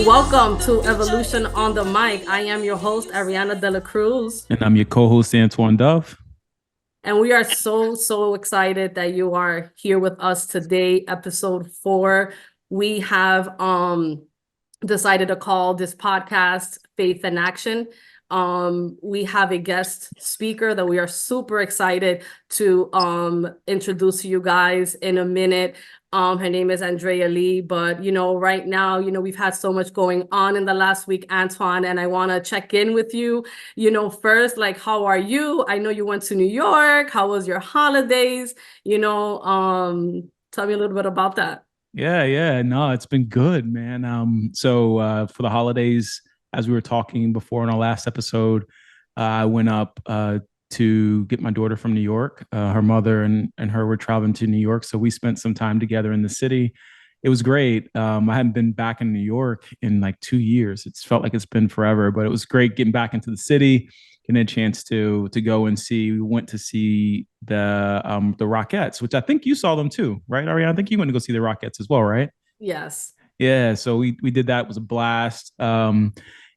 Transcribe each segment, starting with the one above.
Welcome to Evolution on the Mic. I am your host, Ariana de la Cruz. And I'm your co-host, Antoine Dove. And we are so excited that you are here with us today, episode 4. We have decided to call this podcast Faith in Action. We have a guest speaker that we are super excited to introduce to you guys in a minute. Her name is Andrea Lee, but right now, we've had so much going on in the last week, Antoine, and I want to check in with you, first, like, how are you? I know you went to New York. How was your holidays? Tell me a little bit about that. Yeah. No, it's been good, man. So for the holidays, as we were talking before in our last episode, I went up to get my daughter from New York. Her mother and her were traveling to New York, so we spent some time together in the city. It was great. I hadn't been back in New York in like 2 years. It's felt like it's been forever, but it was great getting back into the city, getting a chance to go and see. We went to see the Rockettes, which I think you saw them too, right, Ariana? I think you went to go see the Rockettes as well, right? Yes. Yeah, so we did that. It was a blast.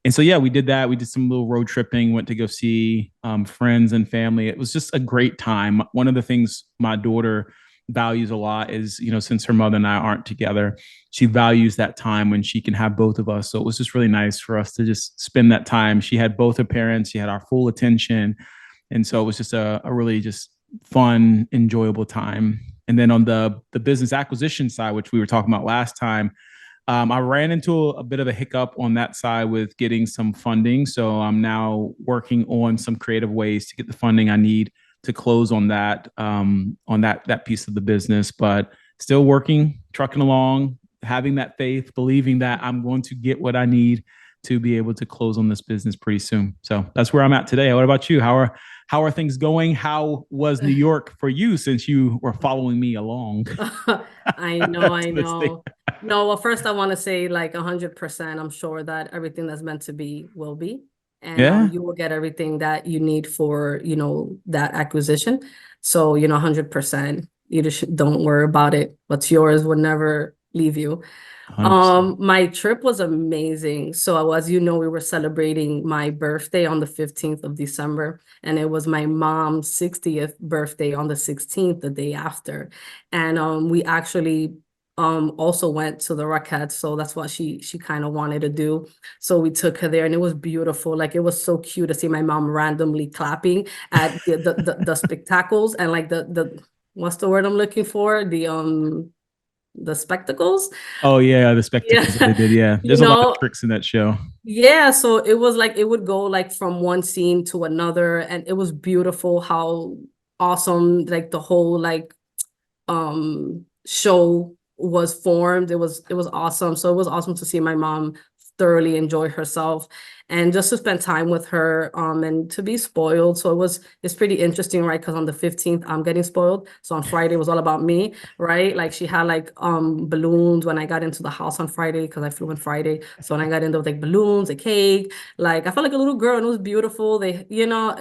And so yeah, we did that. We did some little road tripping, went to go see friends and family. It was just a great time. One of the things my daughter values a lot is, since her mother and I aren't together, she values that time when she can have both of us. So it was just really nice for us to just spend that time. She had both her parents, she had our full attention. And so it was just a really just fun, enjoyable time. And then on the business acquisition side, which we were talking about last time, I ran into a bit of a hiccup on that side with getting some funding. So I'm now working on some creative ways to get the funding I need to close on that piece of the business. But still working, trucking along, having that faith, believing that I'm going to get what I need to be able to close on this business pretty soon. So that's where I'm at today. What about you? How are things going? How was New York for you since you were following me along? I know, I know. No, well, first I want to say like 100%, I'm sure that everything that's meant to be will be. And Yeah. you will get everything that you need for, that acquisition. So, 100%, you just don't worry about it. What's yours will never leave you. 100%. My trip was amazing. So as we were celebrating my birthday on the 15th of December, and it was my mom's 60th birthday on the 16th, the day after. And we actually also went to the Rockettes, so that's what she kind of wanted to do. So we took her there, and it was beautiful. Like, it was so cute to see my mom randomly clapping at the spectacles, and like the what's the word I'm looking for? The spectacles. Oh yeah, the spectacles that they Yeah. did. Yeah, You there's a lot of know, tricks in that show. yeah, so it was like it would go like from one scene to another, and it was beautiful how awesome like the whole like show was formed. It was awesome. So it was awesome to see my mom thoroughly enjoy herself and just to spend time with her and to be spoiled. So it's pretty interesting, right? Because on the 15th I'm getting spoiled. So on Friday it was all about me, right? Like, she had like balloons when I got into the house on Friday, because I flew on Friday. So when I got into like balloons, a cake, like I felt like a little girl, and it was beautiful. They,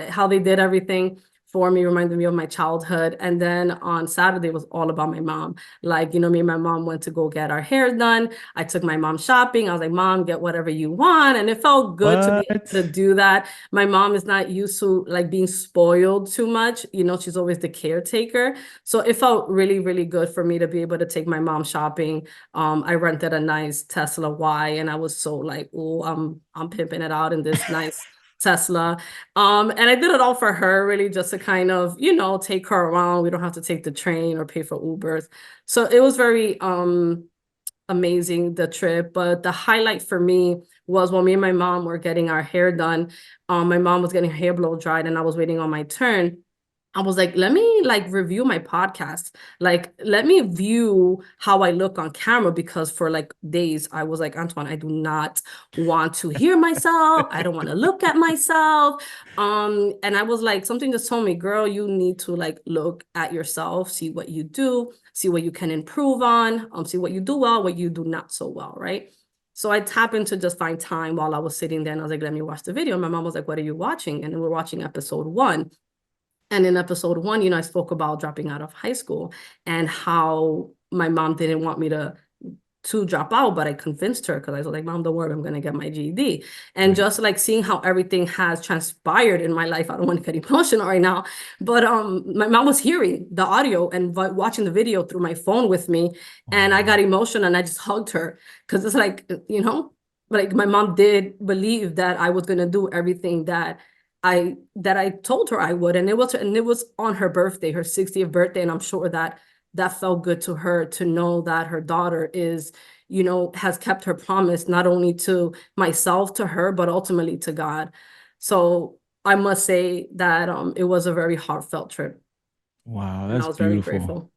how they did everything for me reminded me of my childhood. And then on Saturday was all about my mom. Like, me and my mom went to go get our hair done. I took my mom shopping. I was like, Mom, get whatever you want. And it felt good to be What? able to do that. My mom is not used to like being spoiled too much. She's always the caretaker. So it felt really, really good for me to be able to take my mom shopping. I rented a nice Tesla Y, and I was so like, oh, I'm pimping it out in this nice Tesla. And I did it all for her, really, just to kind of, take her around. We don't have to take the train or pay for Ubers. So it was very amazing, the trip. But the highlight for me was when me and my mom were getting our hair done. My mom was getting her hair blow dried, and I was waiting on my turn. I was like, let me like review my podcast. Like, let me view how I look on camera, because for like days I was like, Antoine, I do not want to hear myself. I don't want to look at myself. And I was like, something just told me, girl, you need to like look at yourself, see what you do, see what you can improve on, see what you do well, what you do not so well, right? So I happened to just find time while I was sitting there, and I was like, let me watch the video. And my mom was like, what are you watching? And we're watching episode 1. And in episode 1, I spoke about dropping out of high school and how my mom didn't want me to to drop out, but I convinced her because I was like, Mom, don't worry, I'm going to get my GED. And just like seeing how everything has transpired in my life, I don't want to get emotional right now, but my mom was hearing the audio and watching the video through my phone with me. And I got emotional and I just hugged her because it's like, you know, like my mom did believe that I was going to do everything that I told her I would. And it was on her birthday, her 60th birthday. And I'm sure that felt good to her to know that her daughter is, you know, has kept her promise, not only to myself, to her, but ultimately to God. So I must say that it was a very heartfelt trip. Wow, And that's I was very beautiful. grateful.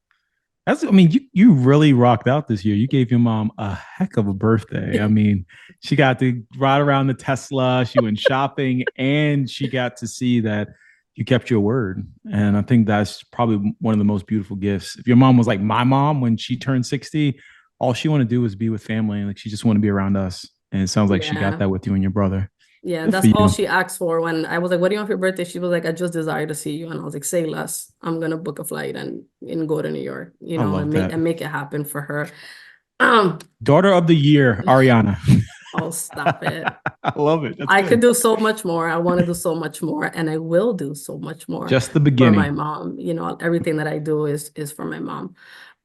I mean, you really rocked out this year. You gave your mom a heck of a birthday. I mean, she got to ride around the Tesla, she went shopping, and she got to see that you kept your word. And I think that's probably one of the most beautiful gifts. If your mom was like my mom when she turned 60, all she wanted to do was be with family. And like she just wanted to be around us. And it sounds like she got Yeah. that with you and your brother. Yeah, Good for that's all you. she asked for. When I was like, what do you want for your birthday? She was like, I just desire to see you. And I was like, say less. I'm gonna book a flight and go to New York, you I know, love that. and make it happen for her. Um, Daughter of the year, Ariana. oh, stop it. I love it. That's I could good. do so much more. I want to do so much more, and I will do so much more Just the for my beginning. mom. You know, everything that I do is for my mom.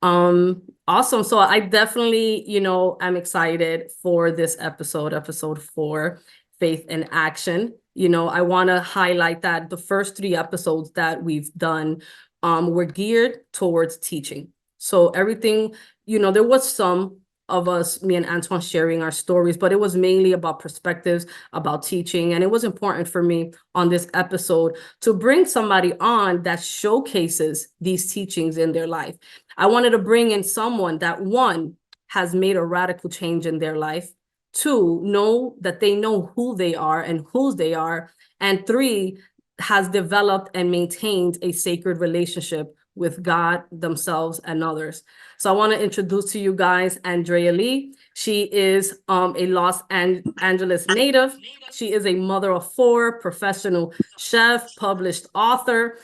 Awesome. So I definitely, you know, I'm excited for this episode 4, Faith in Action. You know, I want to highlight that the first 3 episodes that we've done were geared towards teaching. So everything, you know, there was some of us, me and Antoine, sharing our stories, but it was mainly about perspectives, about teaching. And it was important for me on this episode to bring somebody on that showcases these teachings in their life. I wanted to bring in someone that, 1, has made a radical change in their life, 2, know that they know who they are and whose they are, and 3, has developed and maintained a sacred relationship with God, themselves, and others. So I want to introduce to you guys Andrea Lee. She is a Los Angeles native. She is a mother of 4, professional chef, published author.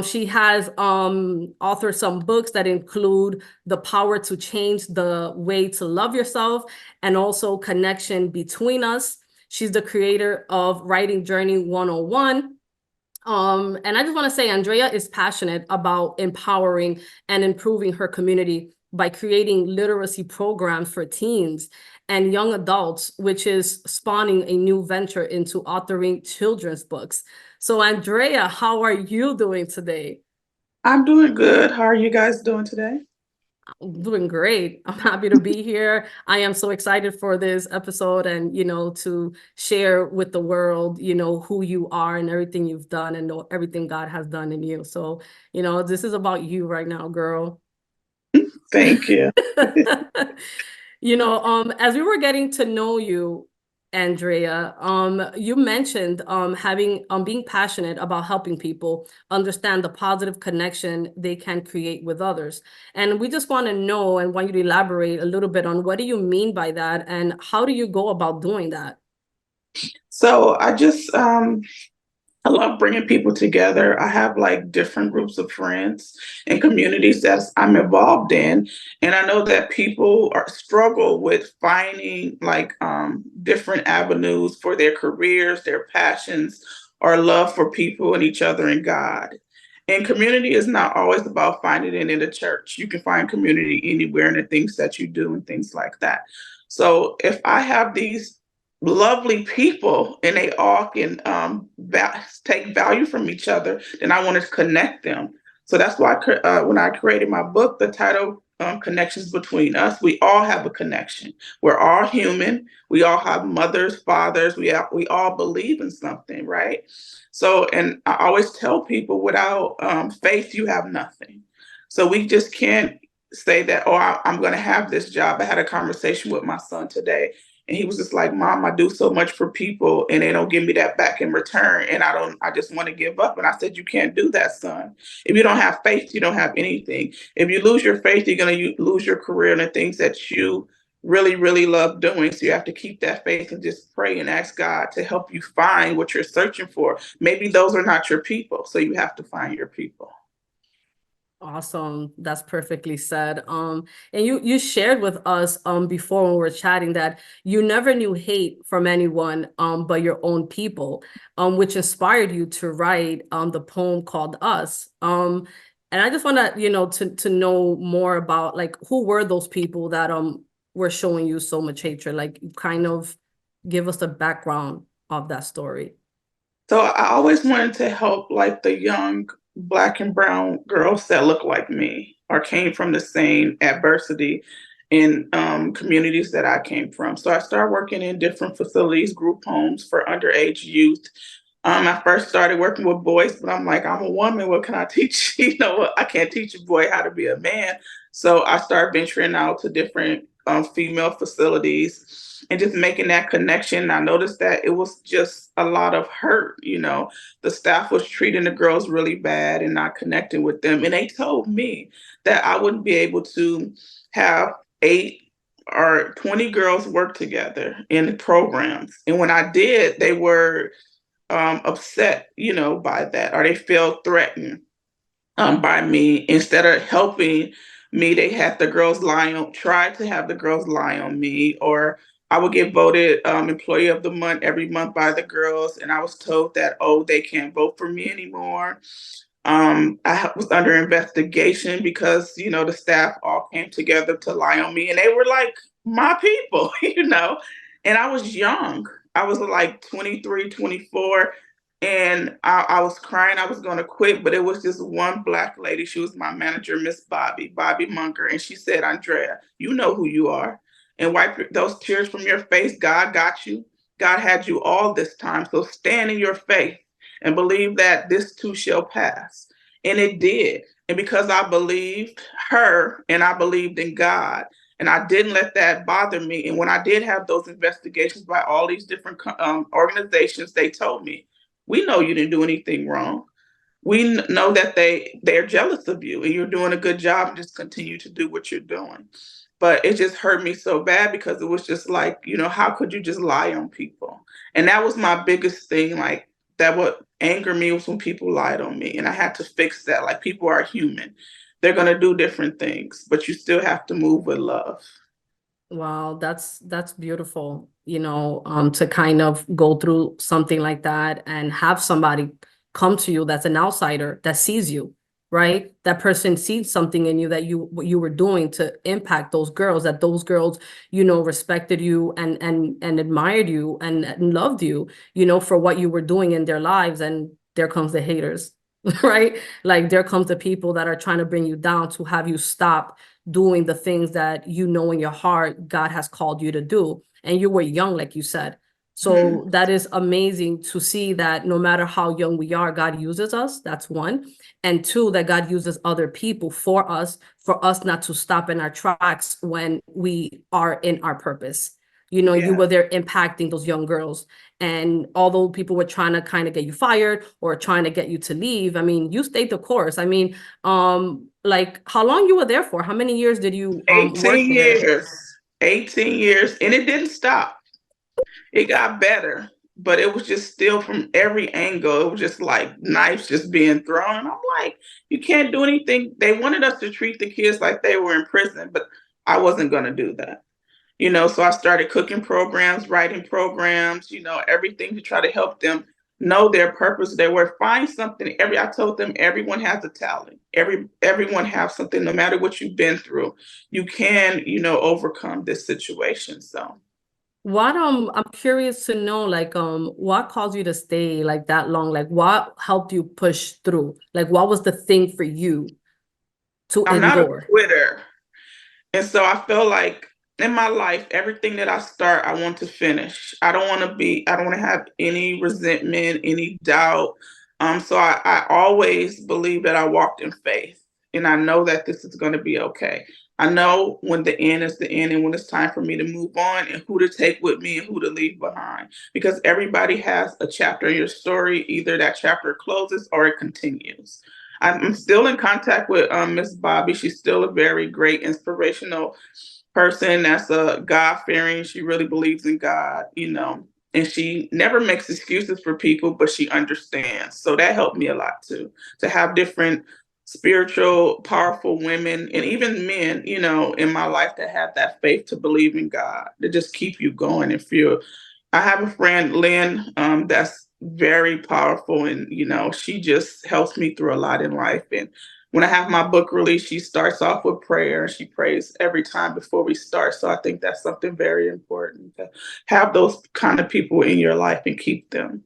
She has authored some books that include The Power to Change the Way to Love Yourself and also Connection Between Us. She's the creator of Writing Journey 101. And I just want to say Andrea is passionate about empowering and improving her community by creating literacy programs for teens and young adults, which is spawning a new venture into authoring children's books. So Andrea, how are you doing today? I'm doing good. How are you guys doing today? I'm doing great. I'm happy to be here. I am so excited for this episode and, you know, to share with the world, you know, who you are and everything you've done and everything God has done in you. So, you know, this is about you right now, girl. Thank you. You know, as we were getting to know you, Andrea, you mentioned having being passionate about helping people understand the positive connection they can create with others. And we just want to know and want you to elaborate a little bit on what do you mean by that and how do you go about doing that? So I love bringing people together. I have like different groups of friends and communities that I'm involved in, and I know that people struggle with finding like different avenues for their careers, their passions, or love for people and each other and God. And community is not always about finding it in the church. You can find community anywhere in the things that you do and things like that. So if I have these lovely people and they all can take value from each other, then I want to connect them. So that's why when I created my book, the title Connections Between Us, we all have a connection. We're all human. We all have mothers, fathers. We all believe in something, right? So, and I always tell people without faith, you have nothing. So we just can't say that, oh, I'm going to have this job. I had a conversation with my son today and he was just like, Mom, I do so much for people and they don't give me that back in return. And I just want to give up. And I said, you can't do that, son. If you don't have faith, you don't have anything. If you lose your faith, you're going to lose your career and the things that you really, really love doing. So you have to keep that faith and just pray and ask God to help you find what you're searching for. Maybe those are not your people. So you have to find your people. Awesome. That's perfectly said. And you shared with us before when we were chatting that you never knew hate from anyone but your own people, which inspired you to write the poem called Us. And I just want to, to know more about like who were those people that were showing you so much hatred? Like kind of give us the background of that story. So I always wanted to help like the young Black and brown girls that look like me or came from the same adversity in communities that I came from. So I started working in different facilities, group homes for underage youth. I first started working with boys, but I'm like, I'm a woman. What can I teach? I can't teach a boy how to be a man. So I started venturing out to different female facilities and just making that connection. I noticed that it was just a lot of hurt. The staff was treating the girls really bad and not connecting with them. And they told me that I wouldn't be able to have 8 or 20 girls work together in programs. And when I did, they were upset, by that, or they felt threatened by me. Instead of helping me, they had the girls tried to have the girls lie on me, or I would get voted employee of the month every month by the girls, and I was told that, oh, they can't vote for me anymore. I was under investigation because, the staff all came together to lie on me, and they were like my people, and I was young. I was like 23, 24, and I was crying. I was going to quit, but it was just one Black lady. She was my manager, Miss Bobby Munker, and she said, Andrea, you know who you are, and wipe those tears from your face. God got you. God had you all this time, so stand in your faith and believe that this too shall pass. And it did. And because I believed her and I believed in God, and I didn't let that bother me. And when I did have those investigations by all these different organizations, they told me, we know you didn't do anything wrong. We know that they're jealous of you and you're doing a good job, and just continue to do what you're doing. But it just hurt me so bad because it was just like, how could you just lie on people? And that was my biggest thing. Like, that what angered me was when people lied on me, and I had to fix that. Like, people are human. They're going to do different things, but you still have to move with love. Wow, that's beautiful, to kind of go through something like that and have somebody come to you that's an outsider that sees you, right? That person sees something in you that what you were doing to impact those girls, that those girls, respected you and admired you and loved you, for what you were doing in their lives. And there comes the haters, right? Like there comes the people that are trying to bring you down to have you stop doing the things that in your heart God has called you to do. And you were young, like you said. So that is amazing to see that no matter how young we are, God uses us. That's one. And two, that God uses other people for us not to stop in our tracks when we are in our purpose. You were there impacting those young girls. And although people were trying to kind of get you fired or trying to get you to leave, I mean, you stayed the course. I mean, like how long you were there for? How many years did you 18 work there? years. 18 years. And it didn't stop. It got better, but it was just still from every angle. It was just like knives just being thrown. And I'm like, you can't do anything. They wanted us to treat the kids like they were in prison, but I wasn't going to do that. So I started cooking programs, writing programs, everything to try to help them know their purpose. They were find something. I told them everyone has a talent. Everyone has something, no matter what you've been through. You can, overcome this situation. So What I'm curious to know, like what caused you to stay like that long? Like what helped you push through? Like what was the thing for you to I'm not a endure? quitter. And so I feel like in my life, everything that I start, I want to finish. I don't want to have any resentment, any doubt. So I always believe that I walked in faith, and I know that this is going to be okay. I know when the end is the end and when it's time for me to move on and who to take with me and who to leave behind. Because everybody has a chapter in your story. Either that chapter closes or it continues. I'm still in contact with Miss Bobby. She's still a very great inspirational person that's a God-fearing. She really believes in God, and she never makes excuses for people, but she understands. So that helped me a lot too, to have different spiritual, powerful women and even men, in my life that have that faith to believe in God, to just keep you going and feel. I have a friend, Lynn, that's very powerful, and she just helps me through a lot in life. And when I have my book release, she starts off with prayer. She prays every time before we start. So I think that's something very important to have those kind of people in your life and keep them.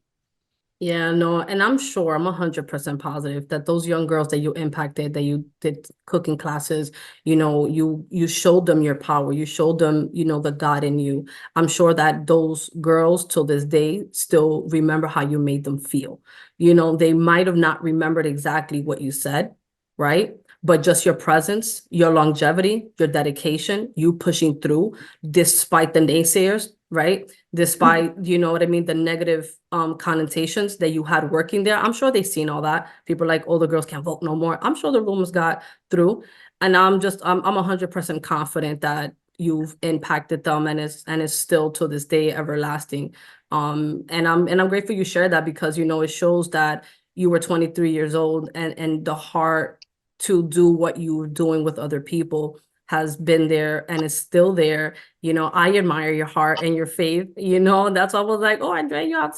Yeah, no, and I'm sure, I'm 100% positive that those young girls that you impacted, that you did cooking classes, you showed them your power, you showed them, the God in you. I'm sure that those girls till this day still remember how you made them feel. They might have not remembered exactly what you said, right? But just your presence, your longevity, your dedication, you pushing through despite the naysayers, right? Despite, you know what I mean, the negative connotations that you had working there. I'm sure they've seen all that. People are like, oh, the girls can't vote no more. I'm sure the rumors got through. And I'm 100% confident that you've impacted them, and it's still to this day everlasting. And I'm grateful you shared that, because it shows that you were 23 years old, and the heart to do what you were doing with other people has been there and is still there. I admire your heart and your faith, that's why I was like, oh, Andrea, you have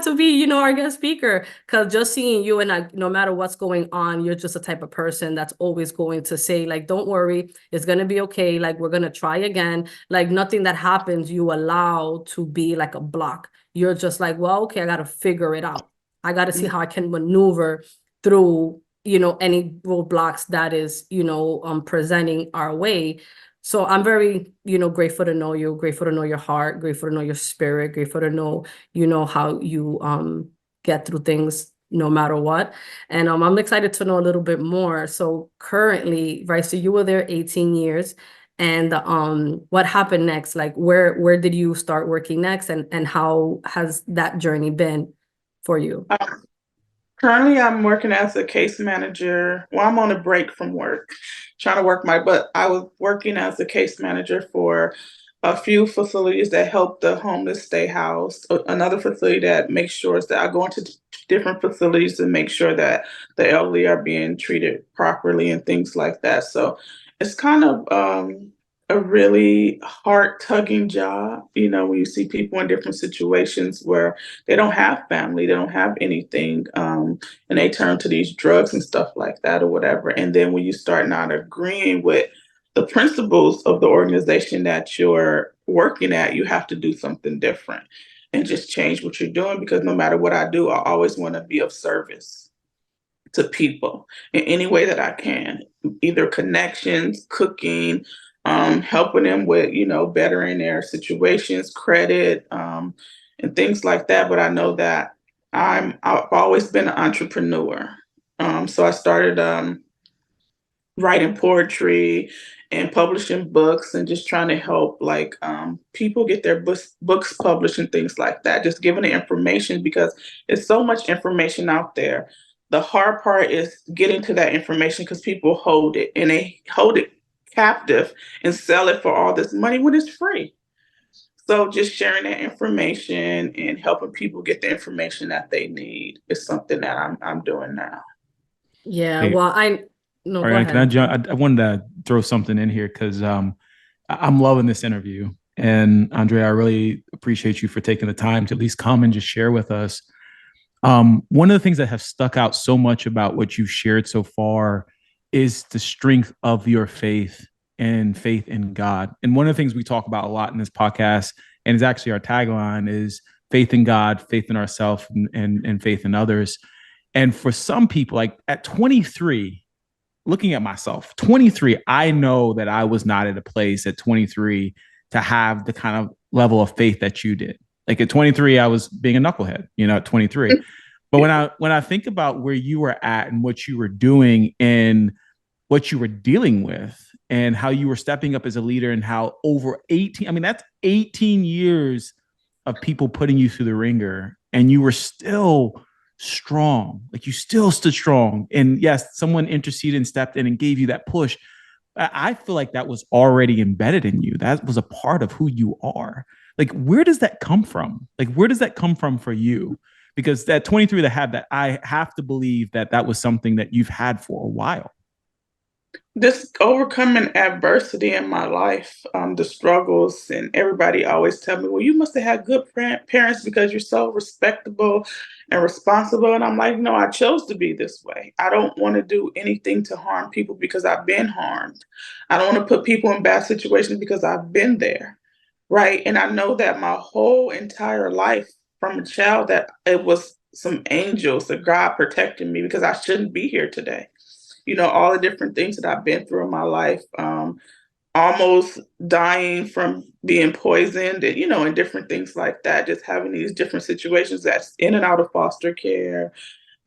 to be, our guest speaker. Because just seeing you, and no matter what's going on, you're just the type of person that's always going to say, like, don't worry, it's going to be okay. Like, we're going to try again. Like, nothing that happens, you allow to be like a block. You're just like, well, okay, I got to figure it out. I got to see how I can maneuver through any roadblocks that is presenting our way. So I'm very grateful to know you, grateful to know your heart, grateful to know your spirit, grateful to know how you get through things no matter what. And I'm excited to know a little bit more. So currently, right, so you were there 18 years, and what happened next? Like, where did you start working next, and how has that journey been for you? Currently, I'm working as a case manager. Well, I'm on a break from work, trying to but I was working as a case manager for a few facilities that help the homeless stay housed. Another facility that makes sure that I go into different facilities to make sure that the elderly are being treated properly and things like that. So it's kind of a really heart tugging job, when you see people in different situations where they don't have family, they don't have anything, and they turn to these drugs and stuff like that or whatever. And then when you start not agreeing with the principles of the organization that you're working at, you have to do something different and just change what you're doing, because no matter what I do, I always want to be of service to people in any way that I can, either connections, cooking, helping them with, bettering their situations, credit, and things like that. But I know that I've always been an entrepreneur. So I started writing poetry and publishing books and just trying to help like people get their books published and things like that. Just giving the information, because it's so much information out there. The hard part is getting to that information, because people hold it, and they hold it captive and sell it for all this money when it's free. So just sharing that information and helping people get the information that they need is something that I'm doing now. Yeah, Hey, well, no, go Ariana, can I ahead. jump? I wanted to throw something in here because I'm loving this interview. And Andrea, I really appreciate you for taking the time to at least come and just share with us. One of the things that have stuck out so much about what you've shared so far is the strength of your faith and faith in God. And one of the things we talk about a lot in this podcast, and is actually our tagline, is faith in God, faith in ourselves, and faith in others. And for some people, like at 23, looking at myself, 23, I know that I was not at a place at 23 to have the kind of level of faith that you did. Like at 23, I was being a knucklehead, at 23. But when I think about where you were at and what you were doing and what you were dealing with and how you were stepping up as a leader, and how over 18, I mean, that's 18 years of people putting you through the ringer, and you were still strong. Like you still stood strong. And yes, someone interceded and stepped in and gave you that push. I feel like that was already embedded in you. That was a part of who you are. Like, where does that come from? Like, where does that come from for you? Because at 23 to have that, I have to believe that that was something that you've had for a while. This overcoming adversity in my life, the struggles, and everybody always tell me, well, you must have had good parents because you're so respectable and responsible. And I'm like, no, I chose to be this way. I don't want to do anything to harm people because I've been harmed. I don't want to put people in bad situations because I've been there. Right. And I know that my whole entire life from a child that it was some angels that God protected me because I shouldn't be here today. All the different things that I've been through in my life, almost dying from being poisoned and different things like that, just having these different situations that's in and out of foster care,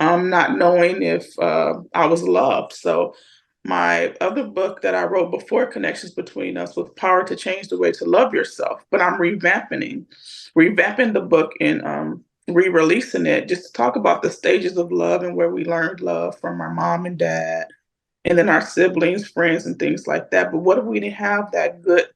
not knowing if I was loved. So my other book that I wrote before Connections Between Us was Power to Change the Way to Love Yourself. But I'm revamping the book and re-releasing it just to talk about the stages of love and where we learned love from our mom and dad, and then our siblings, friends, and things like that. But what if we didn't have that good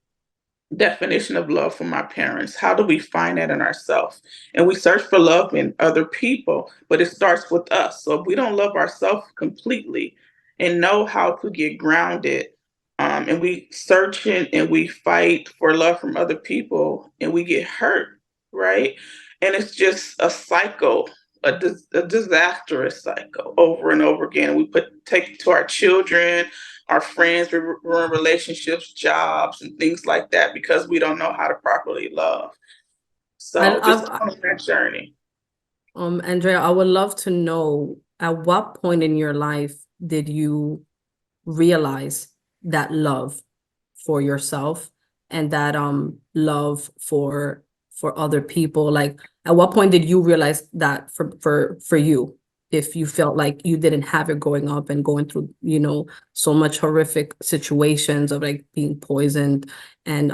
definition of love from our parents? How do we find that in ourselves? And we search for love in other people, but it starts with us. So if we don't love ourselves completely and know how to get grounded, and we search and we fight for love from other people and we get hurt, right? And it's just a cycle, a disastrous cycle over and over again. We take it to our children, our friends, we ruin relationships, jobs, and things like that because we don't know how to properly love. So just on that journey. Andrea, I would love to know, at what point in your life did you realize that love for yourself and that love for other people? Like, at what point did you realize that for you, if you felt like you didn't have it growing up and going through so much horrific situations of like being poisoned and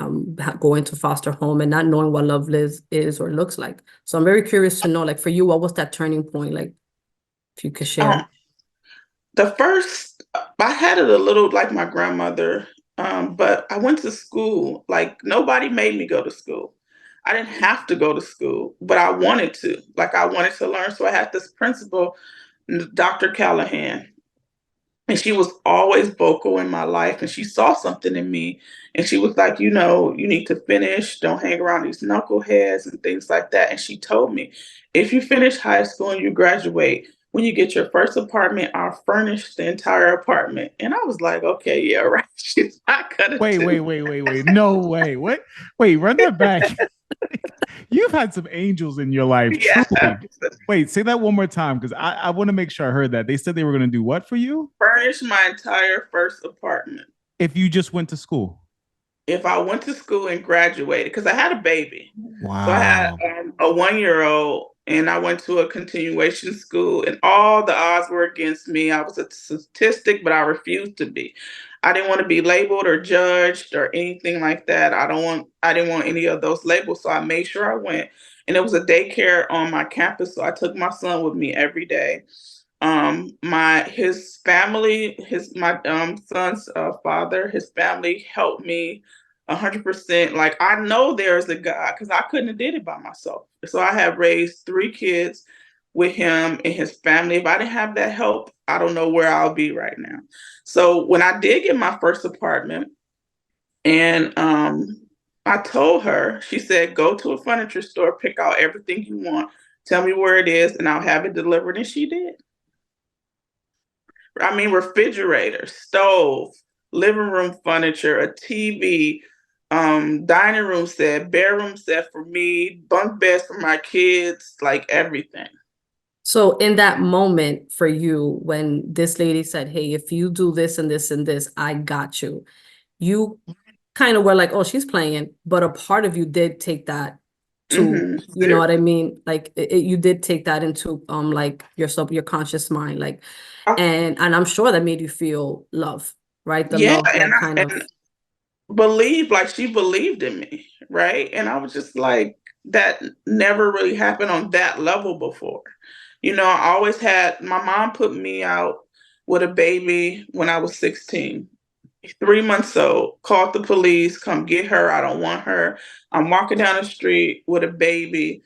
going to foster home and not knowing what love is or looks like? So I'm very curious to know, like, for you, what was that turning point? Like, if you could share. The first, I had it a little like my grandmother, but I went to school. Like, nobody made me go to school. I didn't have to go to school, but I wanted to. Like, I wanted to learn. So I had this principal, Dr. Callahan, and she was always vocal in my life, and she saw something in me, and she was like, you need to finish, don't hang around these knuckleheads and things like that. And she told me, if you finish high school and you graduate, when you get your first apartment, I'll furnish the entire apartment. And I was like, okay, yeah, right. She's not gonna Wait. No way. What? Wait, run that back. You've had some angels in your life. Yeah. Truly. Wait, say that one more time because I want to make sure I heard that. They said they were going to do what for you? Furnish my entire first apartment. If you just went to school. If I went to school and graduated, because I had a baby. Wow. So I had a 1-year-old, and I went to a continuation school, and all the odds were against me. I was a statistic, but I refused to be. I didn't want to be labeled or judged or anything like that. I didn't want any of those labels. So I made sure I went. And it was a daycare on my campus. So I took my son with me every day. His family, my son's father, his family helped me 100%. Like, I know there's a God because I couldn't have did it by myself. So I have raised 3 kids with him and his family. If I didn't have that help, I don't know where I'll be right now. So when I did get my first apartment, and I told her, she said, go to a furniture store, pick out everything you want, tell me where it is, and I'll have it delivered. And she did. I mean, refrigerator, stove, living room furniture, a TV, dining room set, bedroom set for me, bunk beds for my kids, like everything. So in that moment for you, when this lady said, hey, if you do this and this and this, I got you. You kind of were like, oh, she's playing. But a part of you did take that to, you know what I mean? Like you did take that into like your conscious mind. Like, and I'm sure that made you feel love, right? The love that kind of believe, like, she believed in me, right? And I was just like, that never really happened on that level before. I always had, my mom put me out with a baby when I was 16, 3 months old, called the police, come get her, I don't want her. I'm walking down the street with a baby.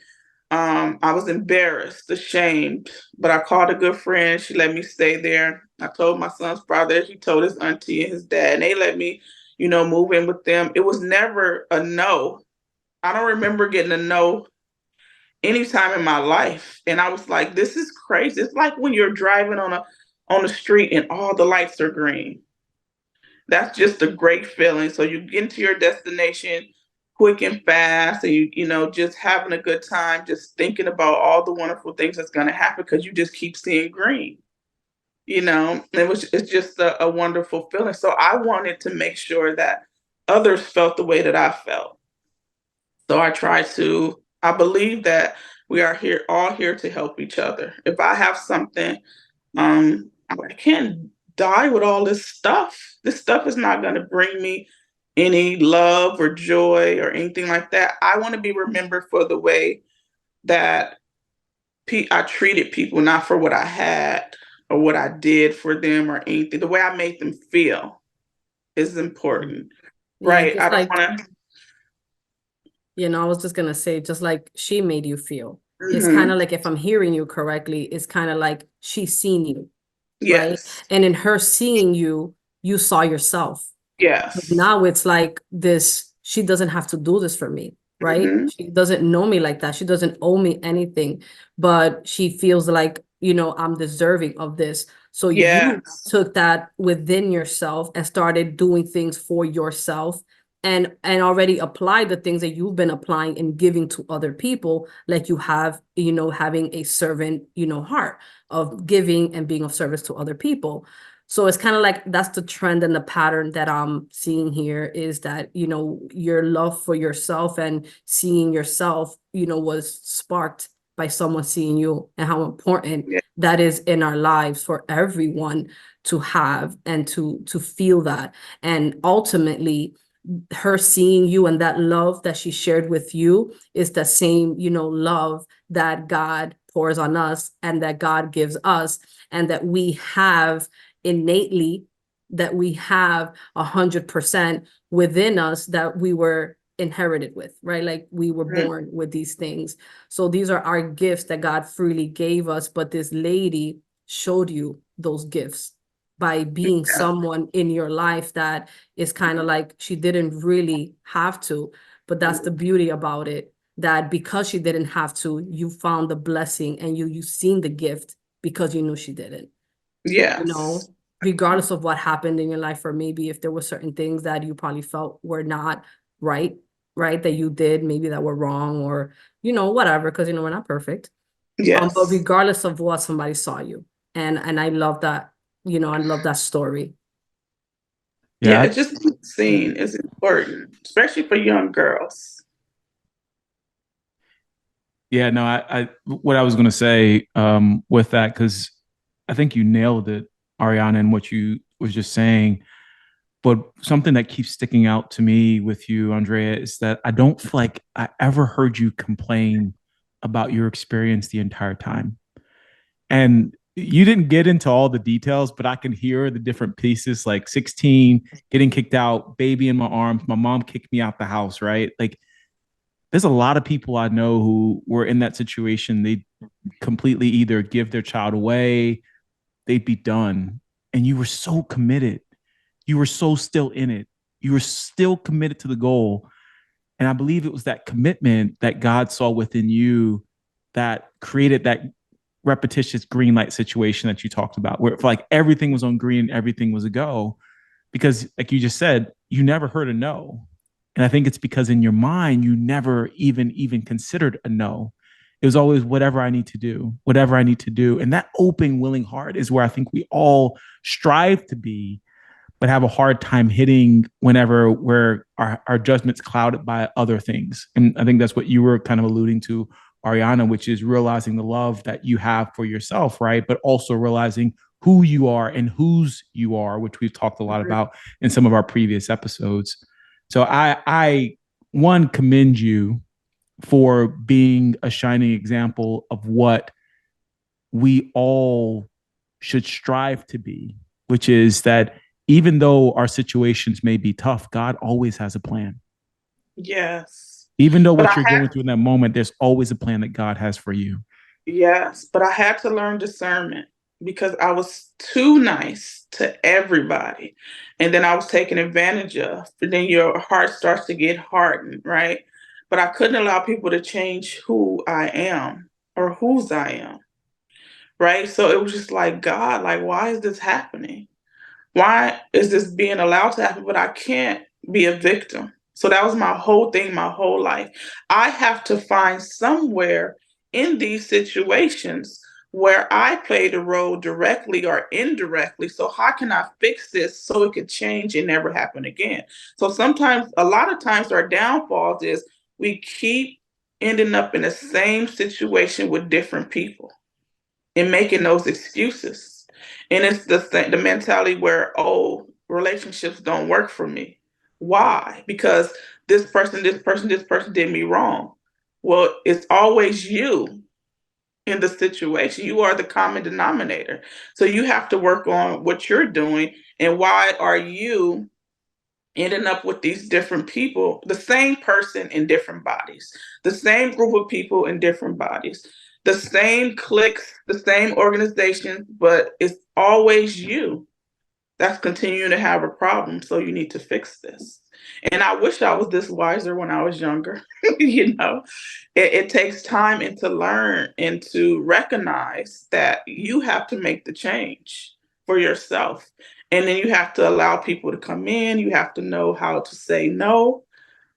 I was embarrassed, ashamed, but I called a good friend. She let me stay there. I told my son's brother, he told his auntie and his dad, and they let me, move in with them. It was never a no. I don't remember getting a no any time in my life. And I was like, this is crazy. It's like when you're driving on a street and all the lights are green. That's just a great feeling. So you get to your destination quick and fast, and just having a good time, just thinking about all the wonderful things that's going to happen because you just keep seeing green. It's just a wonderful feeling. So I wanted to make sure that others felt the way that I felt. So I believe that we are all here to help each other. If I have something, I can't die with all this stuff. This stuff is not going to bring me any love or joy or anything like that. I want to be remembered for the way that I treated people, not for what I had or what I did for them or anything. The way I made them feel is important, Yeah, right? just I don't like, want to. I was just gonna say, just like she made you feel. It's kind of like, if I'm hearing you correctly, it's kind of like she's seen you, right? Yes. And in her seeing you, you saw yourself. Yes. Now it's like this, she doesn't have to do this for me, right? Hmm. She doesn't know me like that. She doesn't owe me anything, but she feels like, I'm deserving of this. So you Yes. took that within yourself and started doing things for yourself, and already applied the things that you've been applying and giving to other people, like you have, having a servant, heart of giving and being of service to other people. So it's kind of like that's the trend and the pattern that I'm seeing here, is that, your love for yourself and seeing yourself, was sparked by someone seeing you, and how important Yeah. that is in our lives for everyone to have and to feel that. And ultimately, her seeing you and that love that she shared with you is the same, love that God pours on us and that God gives us, and that we have innately, that we have 100% within us, that we were inherited with, right? Like we were Mhm. born with these things. So these are our gifts that God freely gave us. But this lady showed you those gifts by being Yeah. someone in your life that is kind of like, she didn't really have to, but that's the beauty about it, that because she didn't have to, you found the blessing, and you seen the gift because you knew she didn't, Yes. regardless of what happened in your life, or maybe if there were certain things that you probably felt were not right, right, that you did, maybe that were wrong, or, whatever, because, we're not perfect. But Yes. regardless of what, somebody saw you. And I love that, I love that story. Yeah, Yeah, it's just being seen is important, especially for young girls. yeah, no, I what I was going to say with that, because I think you nailed it, Ariana, and what you was just saying. But something that keeps sticking out to me with you, Andrea, is that I don't feel like I ever heard you complain about your experience the entire time. And you didn't get into all the details, but I can hear the different pieces, like 16, getting kicked out, baby in my arms, my mom kicked me out the house, right? Like there's a lot of people I know who were in that situation. They completely either give their child away, they'd be done. And you were so committed. You were so still in it. You were still committed to the goal. And I believe it was that commitment that God saw within you that created that repetitious green light situation that you talked about, where like everything was on green, everything was a go. Because, like you just said, you never heard a no. And I think it's because in your mind, you never even considered a no. It was always whatever I need to do, whatever I need to do. And that open, willing heart is where I think we all strive to be, but have a hard time hitting whenever where our judgment's clouded by other things. And I think that's what you were kind of alluding to, Ariana, which is realizing the love that you have for yourself, right? But also realizing who you are and whose you are, which we've talked a lot about in some of our previous episodes. So I one, commend you for being a shining example of what we all should strive to be, which is that even though our situations may be tough, God always has a plan. Yes. Even though But what you're going through in that moment, there's always a plan that God has for you. yes, but I had to learn discernment because I was too nice to everybody. And then I was taken advantage of. And then your heart starts to get hardened, right? But I couldn't allow people to change who I am or whose I am, right? So it was just like, God, like, why is this happening? Why is this being allowed to happen? But I can't be a victim. So that was my whole thing, my whole life. I have to find somewhere in these situations where I played a role directly or indirectly. So how can I fix this so it could change and never happen again? So sometimes, a lot of times, our downfalls is we keep ending up in the same situation with different people and making those excuses. And it's the mentality where, oh, relationships don't work for me. Why? Because this person did me wrong. Well, it's always you in the situation. You are the common denominator. So you have to work on what you're doing and why are you ending up with these different people, the same person in different bodies, the same group of people in different bodies, the same cliques, the same organization, but it's always you that's continuing to have a problem. So you need to fix this. And I wish I was this wiser when I was younger. You know, it takes time and to learn and to recognize that you have to make the change for yourself. And then you have to allow people to come in. You have to know how to say no,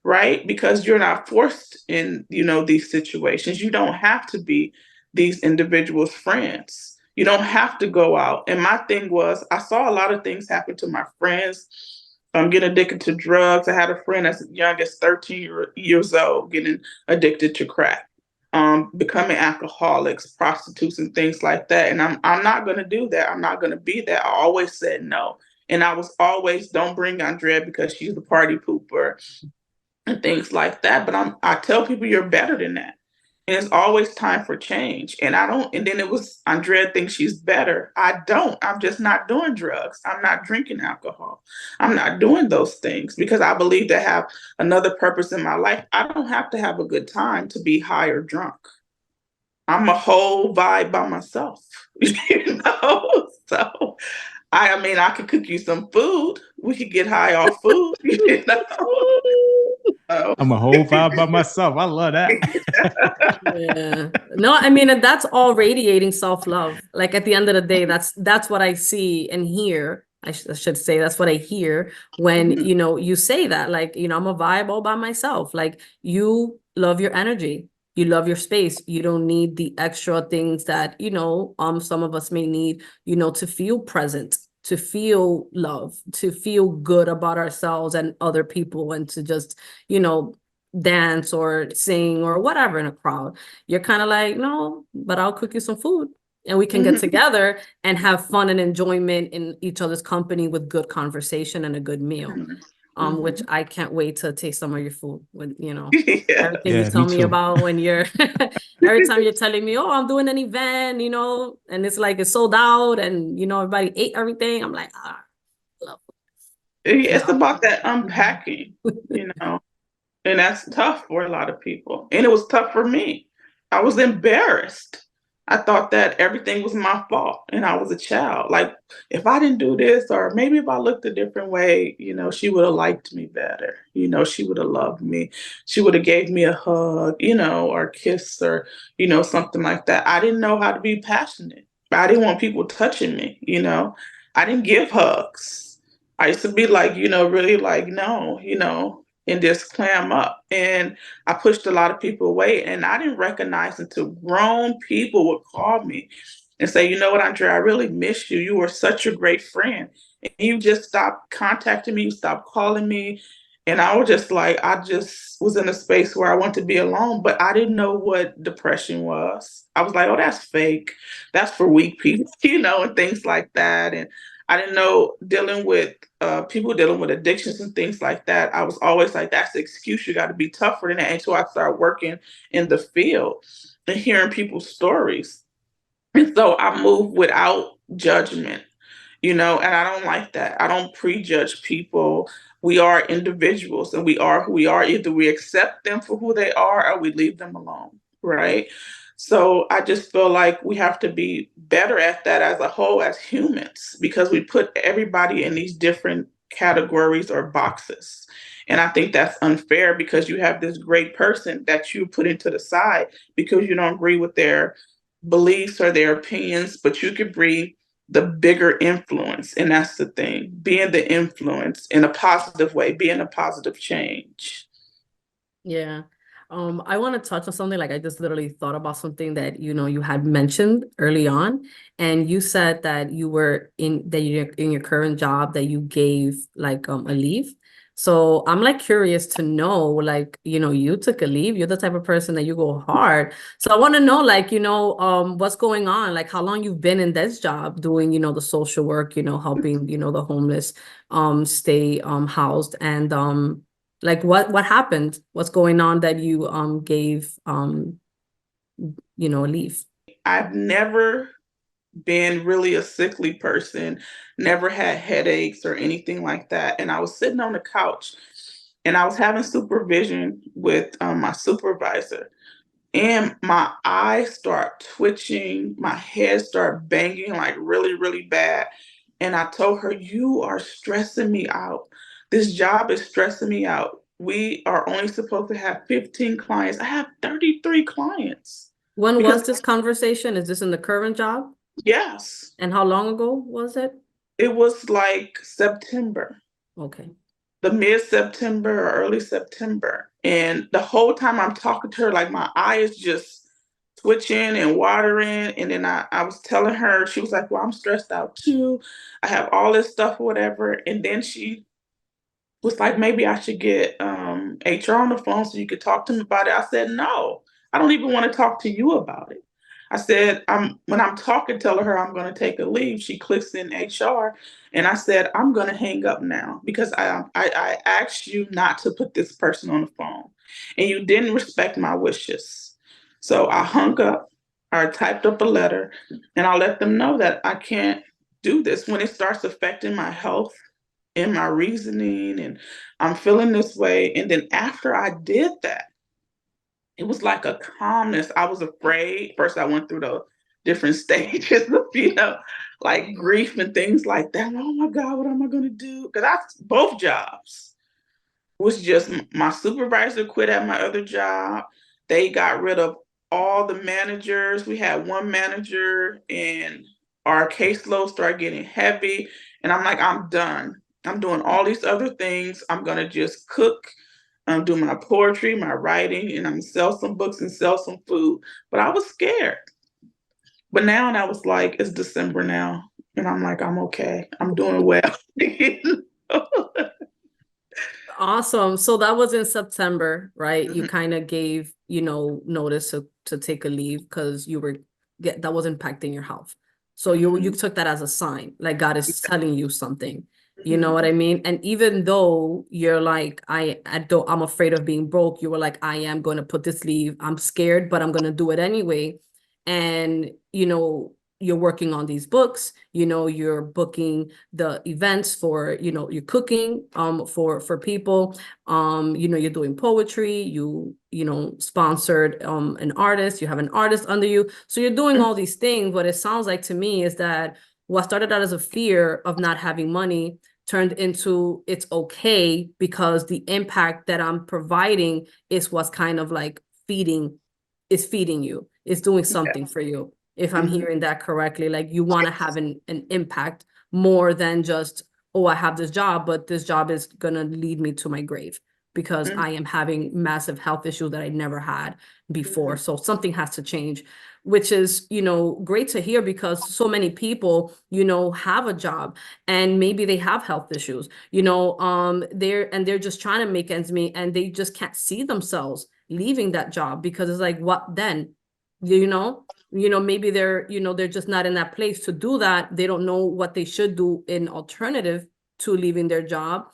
right? Because you're not forced in, these situations. You don't have to be these individuals' friends. You don't have to go out. And my thing was, I saw a lot of things happen to my friends. I'm getting addicted to drugs. I had a friend as young as 13 years old getting addicted to crack, becoming alcoholics, prostitutes, and things like that. And I'm not going to do that. I'm not going to be that. I always said no. And I was always, don't bring Andrea because she's the party pooper and things like that. But I tell people you're better than that. And it's always time for change. And I don't, and then it was Andrea thinks she's better. I don't. I'm just not doing drugs. I'm not drinking alcohol. I'm not doing those things because I believe they have another purpose in my life. I don't have to have a good time to be high or drunk. I'm a whole vibe by myself, So I mean, I could cook you some food. We could get high off food, So. I'm a whole vibe by myself. I love that. Yeah. No, I mean, and that's all radiating self-love. Like at the end of the day, that's what I see and hear. I should say that's what I hear when, you say that, like, I'm a vibe all by myself. Like you love your energy. You love your space. You don't need the extra things that, some of us may need, to feel present, to feel love, to feel good about ourselves and other people, and to just, dance or sing or whatever in a crowd. You're kind of like, no, but I'll cook you some food and we can get together and have fun and enjoyment in each other's company with good conversation and a good meal. Which I can't wait to taste some of your food with, everything you tell me about when you're, every time you're telling me, oh, I'm doing an event, and it's like, it's sold out and, everybody ate everything. I'm like, love it. It's about that unpacking, and that's tough for a lot of people. And it was tough for me. I was embarrassed. I thought that everything was my fault and I was a child. Like if I didn't do this or maybe if I looked a different way, she would have liked me better. She would have loved me. She would have gave me a hug, or kiss or, something like that. I didn't know how to be passionate. I didn't want people touching me, I didn't give hugs. I used to be like, really like, no, and just clam up. And I pushed a lot of people away. And I didn't recognize until grown people would call me and say, you know what, Andrea, I really miss you. You were such a great friend. And you just stopped contacting me, you stopped calling me. And I was just like, I just was in a space where I wanted to be alone, but I didn't know what depression was. I was like, oh, that's fake. That's for weak people, and things like that. And I didn't know dealing with people dealing with addictions and things like that. I was always like, that's the excuse. You got to be tougher than that. Until I started working in the field and hearing people's stories. And so I moved without judgment. you know, and I don't like that. I don't prejudge people. We are individuals and we are who we are. Either we accept them for who they are or we leave them alone, right? So I just feel like we have to be better at that as a whole, as humans, because we put everybody in these different categories or boxes. And I think that's unfair because you have this great person that you put into the side because you don't agree with their beliefs or their opinions, but you could be the bigger influence. And that's the thing, being the influence in a positive way, being a positive change. Yeah. I want to touch on something like I just literally thought about something that you had mentioned early on, and you said that you're in your current job that you gave like a leave. So I'm like curious to know, like, you took a leave, you're the type of person that you go hard. So I want to know, like, what's going on, like how long you've been in this job doing, the social work, helping, the homeless stay housed, and like what happened? What's going on that you gave a leave? I've never been really a sickly person, never had headaches or anything like that. And I was sitting on the couch and I was having supervision with my supervisor. And my eyes start twitching, my head start banging like really, really bad. And I told her, "You are stressing me out. This job is stressing me out. We are only supposed to have 15 clients. I have 33 clients." When Because, was this conversation? Is this in the current job? yes, And how long ago was it? it was like September, Okay. the mid-September or early September. And the whole time I'm talking to her, like my eye is just twitching and watering. And then I was telling her, she was like, "Well, I'm stressed out too. I have all this stuff, or whatever." And then she was like, "Maybe I should get HR on the phone so you could talk to me about it." I said, "No, I don't even want to talk to you about it." I said, when I'm talking, telling her I'm going to take a leave, she clicks in HR, and I said, "I'm going to hang up now because I asked you not to put this person on the phone, and you didn't respect my wishes." So I hung up. I typed up a letter, and I let them know that I can't do this when it starts affecting my health and my reasoning, and I'm feeling this way. And then after I did that, it was like a calmness. I was afraid. First, I went through the different stages of, like grief and things like that. Oh my God, what am I going to do? Because both jobs was just my supervisor quit at my other job. They got rid of all the managers. We had one manager, and our caseload started getting heavy. And I'm like, I'm done. I'm doing all these other things. I'm going to just cook. I'm doing my poetry, my writing, and I'm gonna sell some books and sell some food. But I was scared. But now, and I was like, it's December now. And I'm like, I'm okay. I'm doing well. Awesome. So that was in September, right? You Mhm. kind of gave, notice to take a leave because that was impacting your health. So you Mhm. took that as a sign, like God is telling you something. You know Mhm. what I mean? And even though you're like, I'm afraid of being broke, you were like, I am going to put this leave. I'm scared, but I'm going to do it anyway. And, you're working on these books, you're booking the events for, you're cooking for people, you're doing poetry, sponsored an artist, you have an artist under you. So you're doing all these things. What it sounds like to me is that what started out as a fear of not having money turned into it's okay because the impact that I'm providing is what's kind of like feeding you. It's doing Yeah. something for you. If I'm Mhm. hearing that correctly, like you want to have an impact more than just, oh, I have this job, but this job is gonna lead me to my grave because Mhm. I am having massive health issues that I never had before. Mhm. So something has to change, which is, great to hear because so many people, have a job and maybe they have health issues, they're just trying to make ends meet and they just can't see themselves leaving that job because it's like, what then? Maybe they're just not in that place to do that. They don't know what they should do in alternative to leaving their job.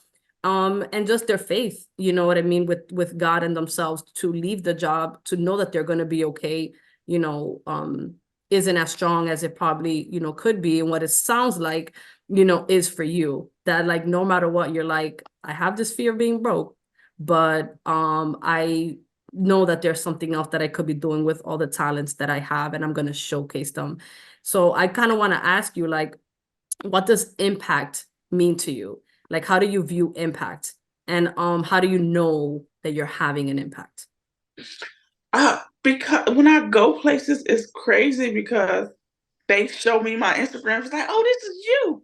And just their faith, you know what I mean, with God and themselves to leave the job, to know that they're gonna be okay, isn't as strong as it probably, could be. And what it sounds like is for you. That like, no matter what, you're like, I have this fear of being broke, but I know that there's something else that I could be doing with all the talents that I have, and I'm going to showcase them. So I kind of want to ask you, like, what does impact mean to you? Like, how do you view impact? And how do you know that you're having an impact? Because when I go places, it's crazy because they show me my Instagram. It's like, oh, this is you.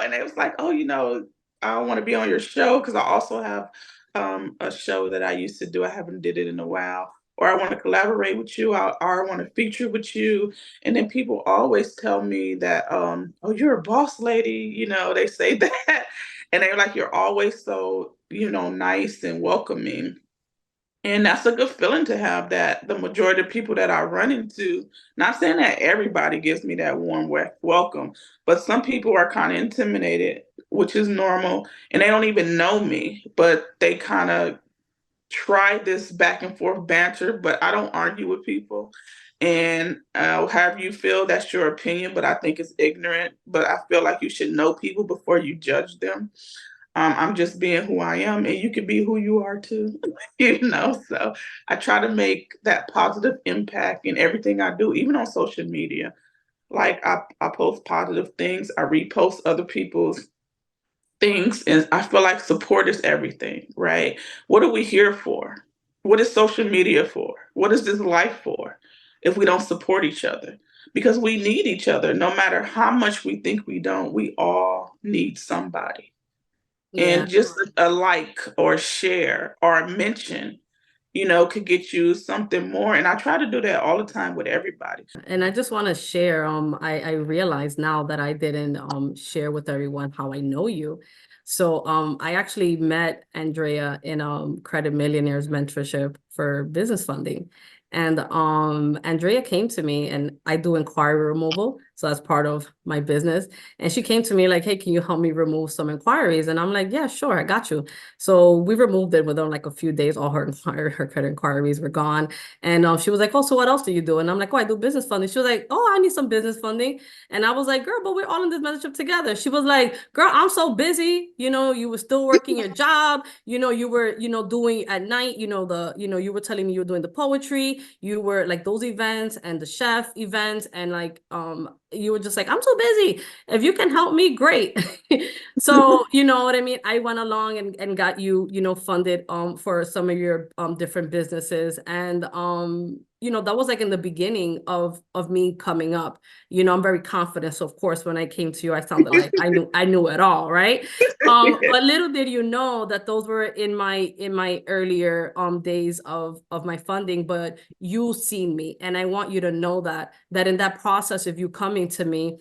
And it was like, oh, I want to be on your show because I also have a show that I used to do. I haven't did it in a while. Or I want to collaborate with you, or I want to feature with you. And then people always tell me that, oh, you're a boss lady. They say that. And they're like, you're always so, nice and welcoming. And that's a good feeling to have, that the majority of people that I run into, not saying that everybody gives me that warm welcome, but some people are kind of intimidated, which is normal. And they don't even know me, but they kind of try this back and forth banter, but I don't argue with people. And however you feel, that's your opinion, but I think it's ignorant. But I feel like you should know people before you judge them. I'm just being who I am, and you can be who you are too. So I try to make that positive impact in everything I do, even on social media. Like I post positive things, I repost other people's things, and I feel like support is everything, right? What are we here for? What is social media for? What is this life for if we don't support each other? Because we need each other. No matter how much we think we don't, we all need somebody. Yeah. And just a like or share or a mention, could get you something more. And I try to do that all the time with everybody. And I just want to share, I realize now that I didn't share with everyone how I know you. So I actually met Andrea in Credit Millionaires mentorship for business funding. And Andrea came to me, and I do inquiry removal. So that's part of my business. And she came to me like, hey, can you help me remove some inquiries? And I'm like, yeah, sure, I got you. So we removed it within like a few days. All her credit inquiries were gone. And she was like, oh, so what else do you do? And I'm like, oh, I do business funding. She was like, oh, I need some business funding. And I was like, girl, but we're all in this mentorship together. She was like, girl, I'm so busy. You were still working your job. You were, doing at night, you were telling me you were doing the poetry. You were like those events and the chef events. And like, you were just like, I'm so busy. If you can help me, great. So, you know what I mean? I went along and got you, funded for some of your different businesses. And that was like in the beginning of me coming up. I'm very confident. So of course, when I came to you, I sounded like I knew it all, right? But little did you know that those were in my earlier days of my funding, but you seen me. And I want you to know that in that process of you coming to me,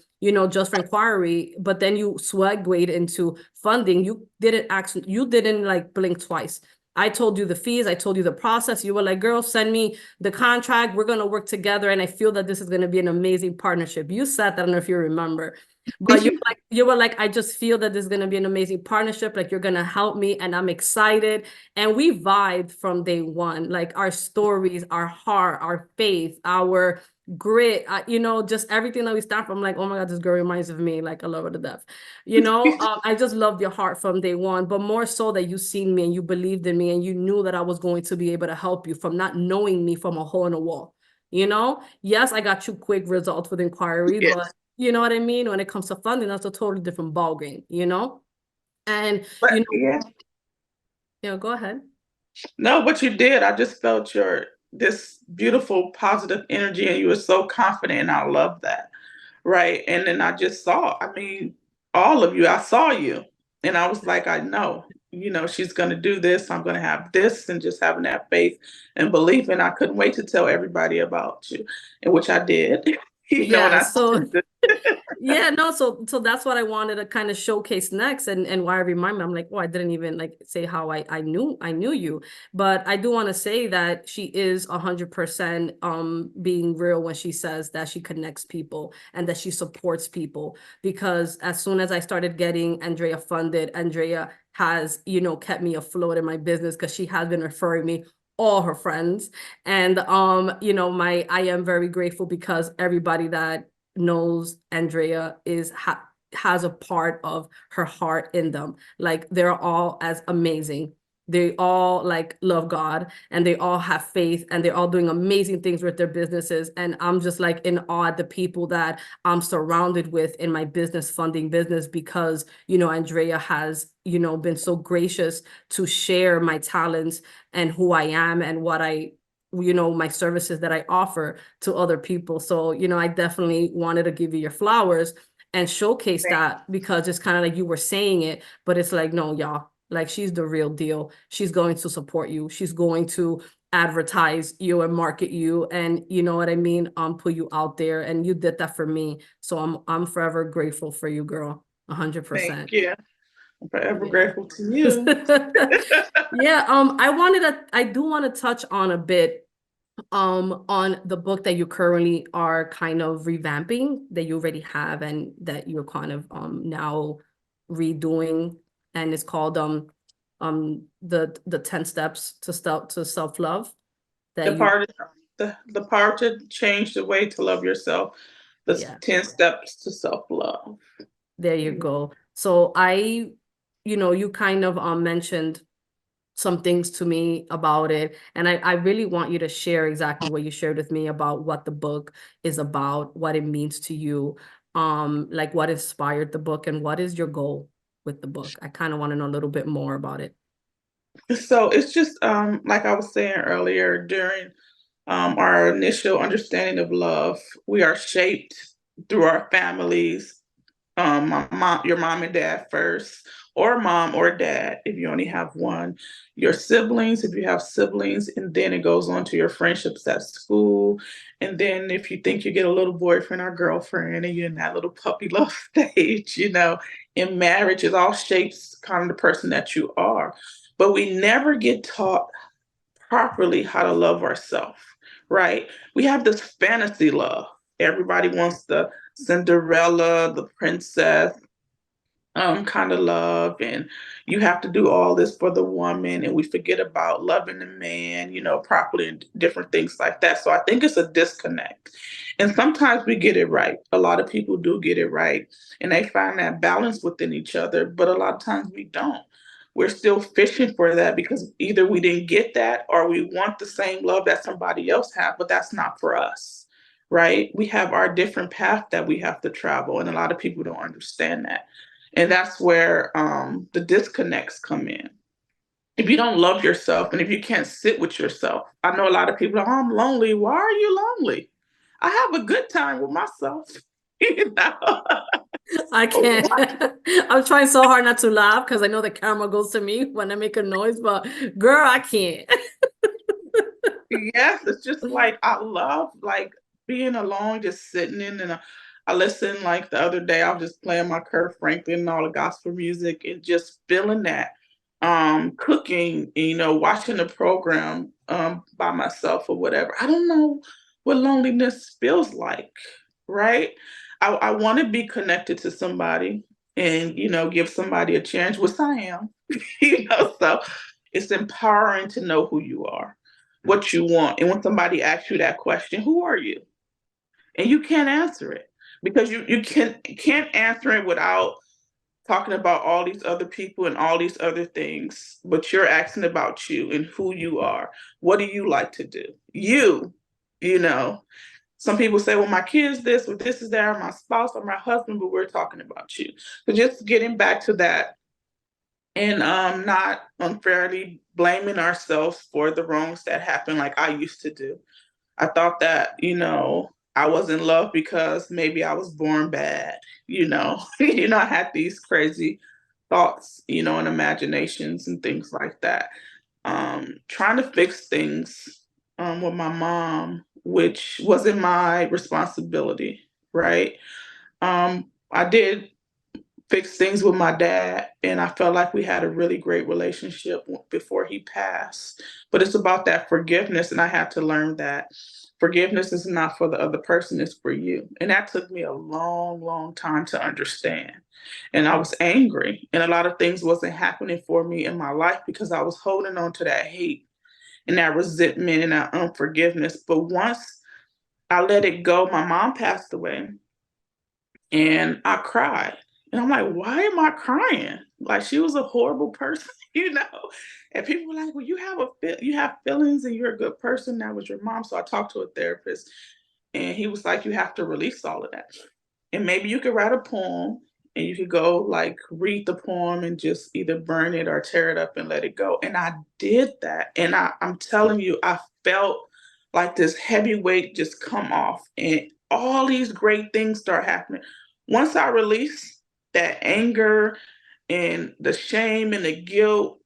just for inquiry, but then you segue into funding, you didn't like blink twice. I told you the fees, I told you the process. You were like, girl, send me the contract. We're going to work together. And I feel that this is going to be an amazing partnership. You said that, I don't know if you remember, but you were like, I just feel that this is going to be an amazing partnership. Like, you're going to help me, and I'm excited. And we vibed from day one, like our stories, our heart, our faith, our grit, just everything that we stand for. I'm like, oh my God, this girl reminds of me. Like, I love her to death. I just loved your heart from day one, but more so that you seen me and you believed in me and you knew that I was going to be able to help you from not knowing me from a hole in a wall. Yes, I got you quick results with inquiries, Yes. but you know what I mean? When it comes to funding, that's a totally different ballgame, And, But yeah. Go ahead. No, but you did. I just felt this beautiful positive energy, and you were so confident, and I love that. Right. And then I just saw, I mean, all of you, I saw you, and I was like, I know, she's going to do this. I'm going to have this, and just having that faith and belief. And I couldn't wait to tell everybody about you, and which I did, and Yeah, I so yeah, no, so that's what I wanted to kind of showcase next, and why I remind me, I'm like, oh, I didn't even like say how I knew you, but I do want to say that she is 100% being real when she says that she connects people and that she supports people, because as soon as I started getting Andrea funded, Andrea has kept me afloat in my business, because she has been referring me all her friends. And I am very grateful, because everybody that knows Andrea has a part of her heart in them. Like they're all as amazing. They all like love God and they all have faith and they're all doing amazing things with their businesses. And I'm just like in awe at the people that I'm surrounded with in my business funding business because, you know, Andrea has, you know, been so gracious to share my talents and who I am and what I, you know, my services that I offer to other people. So, you know, I definitely wanted to give you your flowers and showcase that because it's kind of like you were saying it, but it's like, no, y'all, like she's the real deal. She's going to support you. She's going to advertise you and market you and you know what I mean, put you out there and you did that for me. So I'm forever grateful for you, girl. 100%. Thank you. I'm forever grateful to you. Yeah, I do want to touch on a bit on the book that you currently are kind of revamping that you already have and that you're kind of now redoing, and it's called the 10 steps to self-love that The you part the power to change the way to love yourself. The yeah 10 steps to self-love. there you go. So you know, you kind of mentioned some things to me about it. And I really want you to share exactly what you shared with me about what the book is about, what it means to you, like what inspired the book and what is your goal with the book. I kind of want to know a little bit more about it. So it's just like I was saying earlier, during our initial understanding of love, we are shaped through our families, your mom and dad first, or mom or dad if you only have one, your siblings if you have siblings, and then it goes on to your friendships at school. And then if you think you get a little boyfriend or girlfriend and you're in that little puppy love stage, you know, in marriage, it all shapes kind of the person that you are. But we never get taught properly how to love ourselves, right? We have this fantasy love. Everybody wants the Cinderella, the princess, kind of love, and you have to do all this for the woman, and we forget about loving the man, you know, properly and different things like that. So I think it's a disconnect. And sometimes we get it right. A lot of people do get it right, and they find that balance within each other, but a lot of times we don't. We're still fishing for that because either we didn't get that or we want the same love that somebody else has, but that's not for us, right? We have our different path that we have to travel, and a lot of people don't understand that. And that's where the disconnects come in. If you don't love yourself and if you can't sit with yourself, I know a lot of people are, oh, I'm lonely. Why are you lonely? I have a good time with myself. You know? I can't. I'm trying so hard not to laugh because I know the camera goes to me when I make a noise, but girl, I can't. Yes, it's just like I love like being alone, just sitting in and I listened like the other day, I was just playing my Kirk Franklin and all the gospel music and just feeling that. Cooking, you know, watching the program by myself or whatever. I don't know what loneliness feels like, right? I want to be connected to somebody and, you know, give somebody a chance, which I am, you know, so it's empowering to know who you are, what you want. And when somebody asks you that question, who are you? And you can't answer it because you can't answer it without talking about all these other people and all these other things, but you're asking about you and who you are. What do you like to do? You know, some people say, well, my kids this or this is that, or my spouse or my husband, but we're talking about you. So just getting back to that and not unfairly blaming ourselves for the wrongs that happen like I used to do. I thought that, you know, I was in love because maybe I was born bad, you know. You know, I had these crazy thoughts, you know, and imaginations and things like that. Trying to fix things with my mom, which wasn't my responsibility, right? I did fix things with my dad, and I felt like we had a really great relationship before he passed. But it's about that forgiveness, and I had to learn that forgiveness is not for the other person, it's for you. And that took me a long, long time to understand. And I was angry, and a lot of things wasn't happening for me in my life because I was holding on to that hate and that resentment and that unforgiveness. But once I let it go, my mom passed away, and I cried. And I'm like, why am I crying? Like, she was a horrible person, you know? And people were like, well, you have feelings and you're a good person. That was your mom. So I talked to a therapist and he was like, you have to release all of that. And maybe you could write a poem and you could go like read the poem and just either burn it or tear it up and let it go. And I did that. And I'm telling you, I felt like this heavy weight just come off and all these great things start happening. Once I released that anger and the shame and the guilt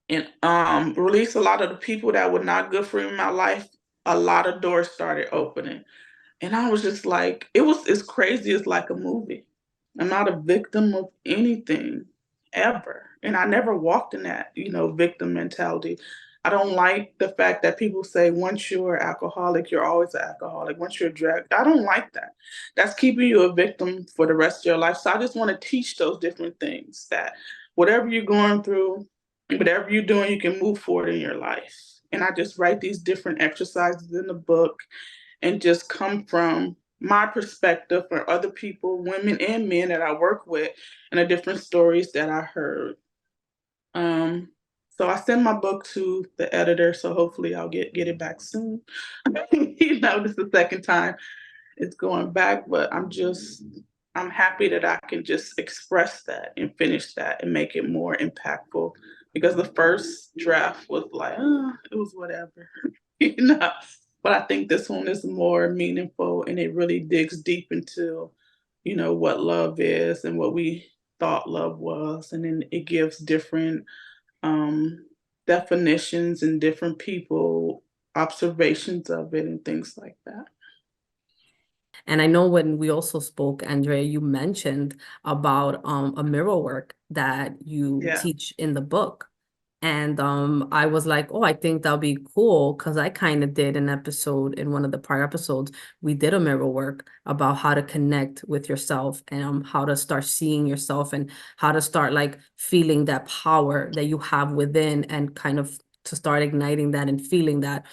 and release a lot of the people that were not good for me in my life, a lot of doors started opening. And I was just like, it's crazy. It's like a movie. I'm not a victim of anything ever. And I never walked in that, victim mentality. I don't like the fact that people say once you're an alcoholic, you're always an alcoholic. Once you're a drug, I don't like that. That's keeping you a victim for the rest of your life. So I just want to teach those different things that whatever you're going through, whatever you're doing, you can move forward in your life. And I just write these different exercises in the book and just come from my perspective for other people, women and men that I work with, and the different stories that I heard. So I send my book to the editor, so hopefully I'll get it back soon. This is the second time it's going back, but I'm happy that I can just express that and finish that and make it more impactful because the first draft was like, it was whatever, you know. But I think this one is more meaningful and it really digs deep into, what love is and what we thought love was. And then it gives different definitions and different people observations of it and things like that. And I know when we also spoke, Andrea, you mentioned about a mirror work that you teach in the book. And I was like, oh, I think that'll be cool because I kind of did an episode in one of the prior episodes. We did a mirror work about how to connect with yourself and how to start seeing yourself and how to start like feeling that power that you have within and kind of to start igniting that and feeling that.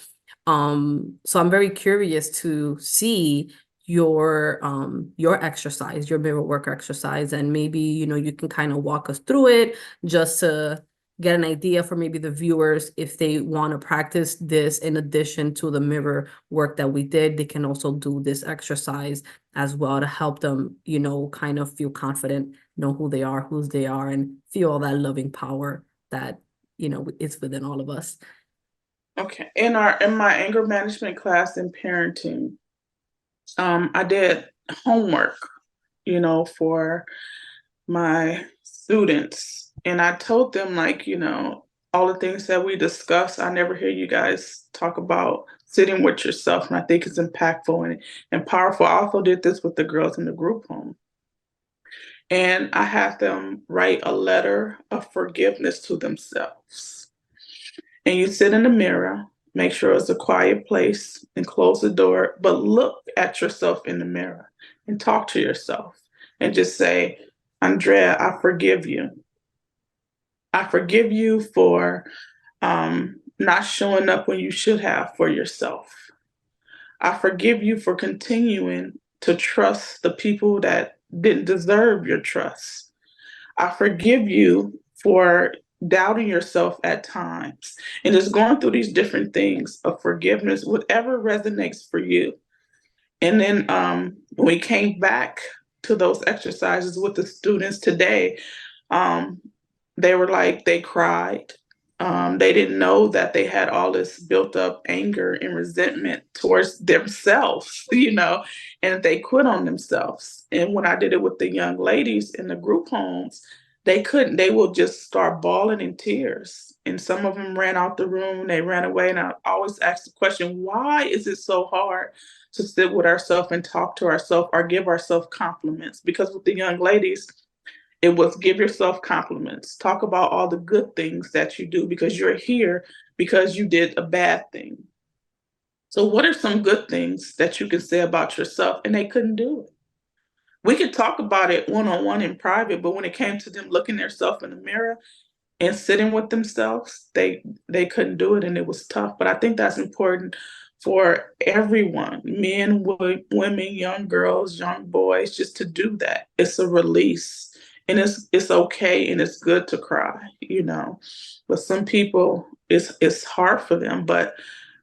So I'm very curious to see your exercise, your mirror work exercise, and maybe you can kind of walk us through it just to get an idea for maybe the viewers if they want to practice this in addition to the mirror work that we did. They can also do this exercise as well to help them kind of feel confident, know who they are, whose they are, and feel all that loving power that is within all of us. Okay. In my anger management class in parenting, I did homework, for my students. And I told them, like, all the things that we discuss, I never hear you guys talk about sitting with yourself. And I think it's impactful and powerful. I also did this with the girls in the group home. And I had them write a letter of forgiveness to themselves. And you sit in the mirror, make sure it's a quiet place and close the door, but look at yourself in the mirror and talk to yourself and just say, Andrea, I forgive you. I forgive you for not showing up when you should have for yourself. I forgive you for continuing to trust the people that didn't deserve your trust. I forgive you for doubting yourself at times and just going through these different things of forgiveness, whatever resonates for you. And then when we came back to those exercises with the students today, they were like, they cried. They didn't know that they had all this built up anger and resentment towards themselves, and they quit on themselves. And when I did it with the young ladies in the group homes, they couldn't, they will just start bawling in tears. And some of them ran out the room, they ran away. And I always ask the question, why is it so hard to sit with ourselves and talk to ourselves or give ourselves compliments? Because with the young ladies, it was give yourself compliments. Talk about all the good things that you do because you're here because you did a bad thing. So what are some good things that you can say about yourself? And they couldn't do it. We could talk about it one-on-one in private, but when it came to them looking themselves in the mirror and sitting with themselves, they couldn't do it and it was tough. But I think that's important for everyone, men, women, young girls, young boys, just to do that. It's a release, and it's okay, and it's good to cry, you know. But some people, it's hard for them. But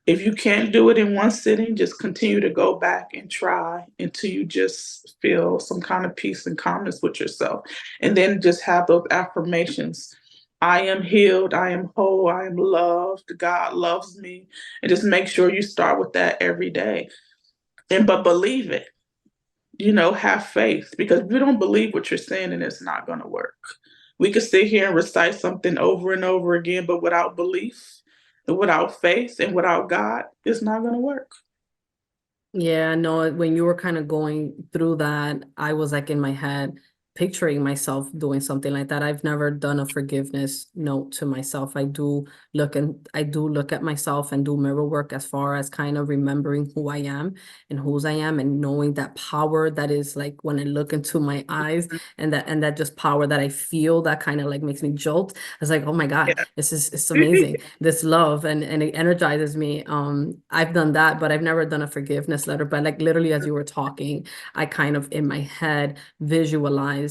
if you can't do it in one sitting, just continue to go back and try until you just feel some kind of peace and calmness with yourself. And then just have those affirmations. I am healed. I am whole. I am loved. God loves me. And just make sure you start with that every day. But believe it, have faith, because if you don't believe what you're saying, then it's not going to work. We could sit here and recite something over and over again, but without belief, and without faith, and without God, it's not going to work. Yeah, no, when you were kind of going through that, I was like in my head picturing myself doing something like that. I've never done a forgiveness note to myself. I do look at myself and do mirror work as far as kind of remembering who I am and whose I am, and knowing that power that is like when I look into my eyes, and that just power that I feel that kind of like makes me jolt. I was like, oh my God, Yeah. it's amazing. This love, and it energizes me. I've done that, but I've never done a forgiveness letter. But like literally as you were talking, I kind of in my head visualized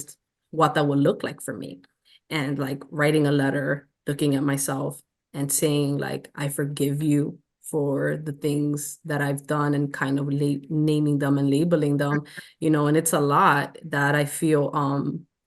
what that would look like for me, and like writing a letter, looking at myself and saying like, I forgive you for the things that I've done, and kind of naming them and labeling them, and it's a lot that I feel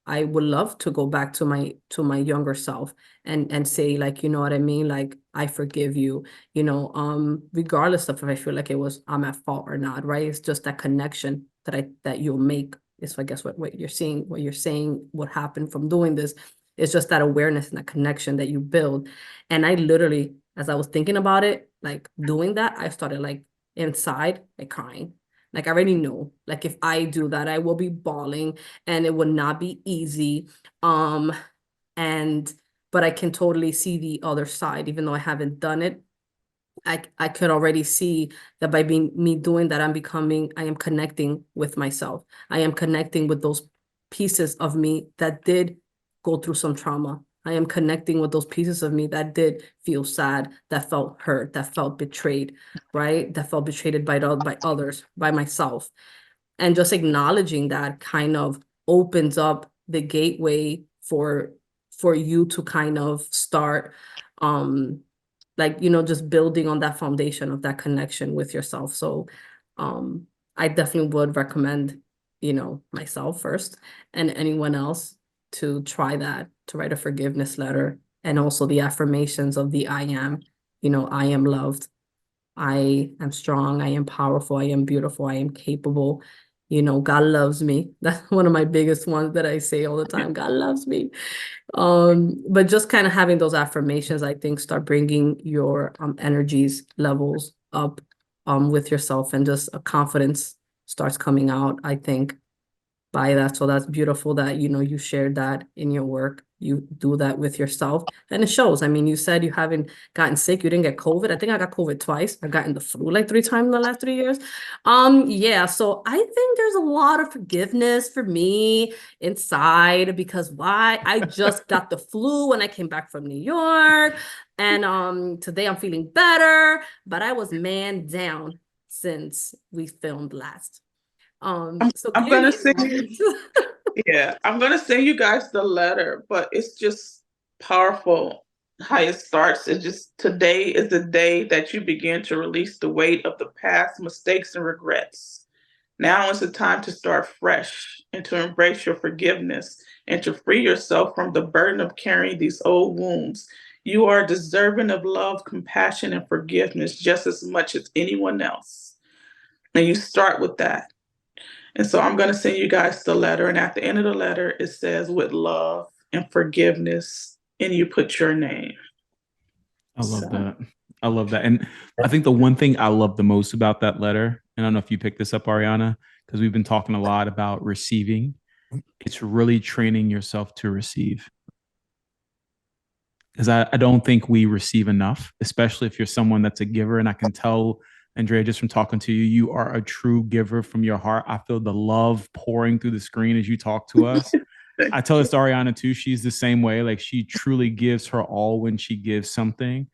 I would love to go back to my younger self and say, like, you know what I mean, like, I forgive you, regardless of if I feel like I'm at fault or not, right? It's just that connection that you'll make. So I guess what you're seeing, what you're saying, what happened from doing this, is just that awareness and that connection that you build. And I literally, as I was thinking about it, like doing that, I started like inside, like crying. Like I already know, like if I do that, I will be bawling, and it would not be easy. Um, and but I can totally see the other side, even though I haven't done it. I could already see that by me doing that, I am connecting with myself. I am connecting with those pieces of me that did go through some trauma. I am connecting with those pieces of me that did feel sad, that felt hurt, that felt betrayed, right? That felt betrayed by others, by myself. And just acknowledging that kind of opens up the gateway for you to kind of start like, just building on that foundation of that connection with yourself. So I definitely would recommend, myself first and anyone else to try that, to write a forgiveness letter, and also the affirmations of the I am, I am loved, I am strong, I am powerful, I am beautiful, I am capable. God loves me. That's one of my biggest ones that I say all the time. God loves me. But just kind of having those affirmations, I think, start bringing your energies levels up with yourself, and just a confidence starts coming out, I think, by that. So that's beautiful that, you shared that in your work. You do that with yourself, and it shows. I mean, you said you haven't gotten sick. You didn't get COVID. I think I got COVID twice. I've gotten the flu like 3 times in the last 3 years. Yeah. So I think there's a lot of forgiveness for me inside, because why? I just got the flu when I came back from New York. And today I'm feeling better, but I was man down since we filmed last. So I'm gonna clearly, send yeah, I'm gonna send you guys the letter, but it's just powerful how it starts. It's just, today is the day that you begin to release the weight of the past mistakes and regrets. Now is the time to start fresh and to embrace your forgiveness and to free yourself from the burden of carrying these old wounds. You are deserving of love, compassion, and forgiveness just as much as anyone else. And you start with that. And so I'm going to send you guys the letter. And at the end of the letter, it says, with love and forgiveness, and you put your name. I love So that. I love that. And I think the one thing I love the most about that letter, and I don't know if you picked this up, Ariana, because we've been talking a lot about receiving. It's really training yourself to receive. Because I don't think we receive enough, especially if you're someone that's a giver. And I can tell, Andrea, just from talking to you, you are a true giver from your heart. I feel the love pouring through the screen as you talk to us. I tell this to Ariana too. She's the same way. Like, she truly gives her all when she gives something.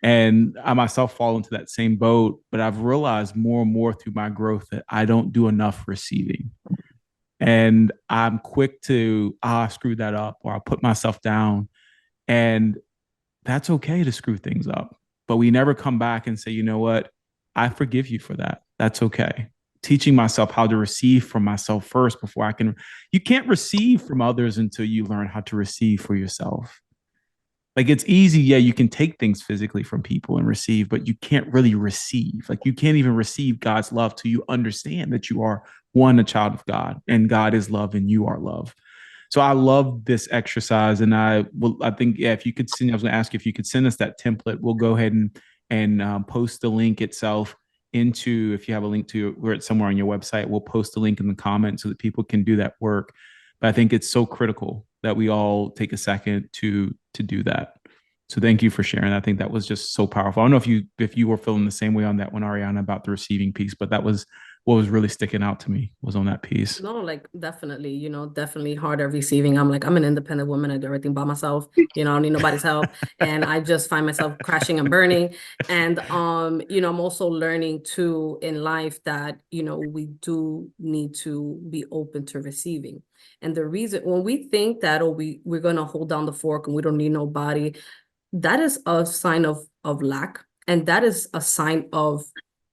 And I myself fall into that same boat, but I've realized more and more through my growth that I don't do enough receiving. And I'm quick to, screw that up, or I'll put myself down. And that's okay to screw things up. But we never come back and say, you know what? I forgive you for that. That's okay. Teaching myself how to receive from myself first before I can. You can't receive from others until you learn how to receive for yourself. Like it's easy, yeah, you can take things physically from people and receive, but you can't really receive. Like you can't even receive God's love till you understand that you are one, a child of God, and God is love and you are love. So I love this exercise, and I think, yeah, if you could send, I was going to ask you if you could send us that template. We'll go ahead and post the link itself into, if you have a link to where it's somewhere on your website, we'll post the link in the comments so that people can do that work. But I think it's so critical that we all take a second to do that. So thank you for sharing. I think that was just so powerful. I don't know if you were feeling the same way on that one, Ariana, about the receiving piece, but that was what was really sticking out to me was on that piece. No, like definitely, definitely hard at receiving. I'm an independent woman. I do everything by myself. I don't need nobody's help. And I just find myself crashing and burning. And I'm also learning too in life that, we do need to be open to receiving. And the reason when we think that, oh, we're gonna hold down the fork and we don't need nobody, that is a sign of lack. And that is a sign of,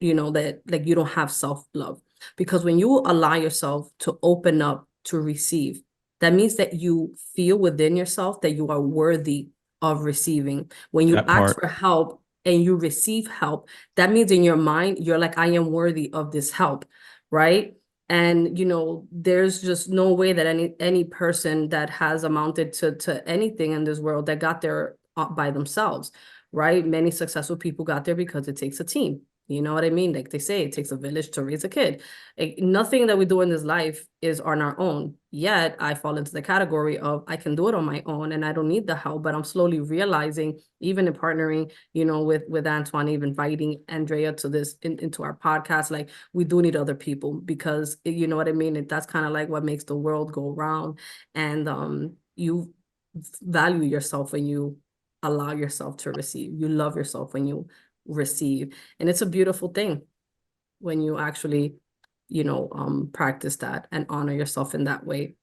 that like you don't have self-love. Because when you allow yourself to open up to receive, that means that you feel within yourself that you are worthy of receiving. When you ask for help and you receive help, that means in your mind, you're like, I am worthy of this help, right? And there's just no way that any person that has amounted to anything in this world that got there by themselves, right? Many successful people got there because it takes a team. You know what I mean? Like they say, it takes a village to raise a kid. Nothing that we do in this life is on our own. Yet I fall into the category of I can do it on my own and I don't need the help. But I'm slowly realizing, even in partnering, with Antoine, even inviting Andrea to this into our podcast, like we do need other people because you know what I mean? That's kind of like what makes the world go round. And you value yourself when you allow yourself to receive. You love yourself when you receive. And it's a beautiful thing when you actually, practice that and honor yourself in that way.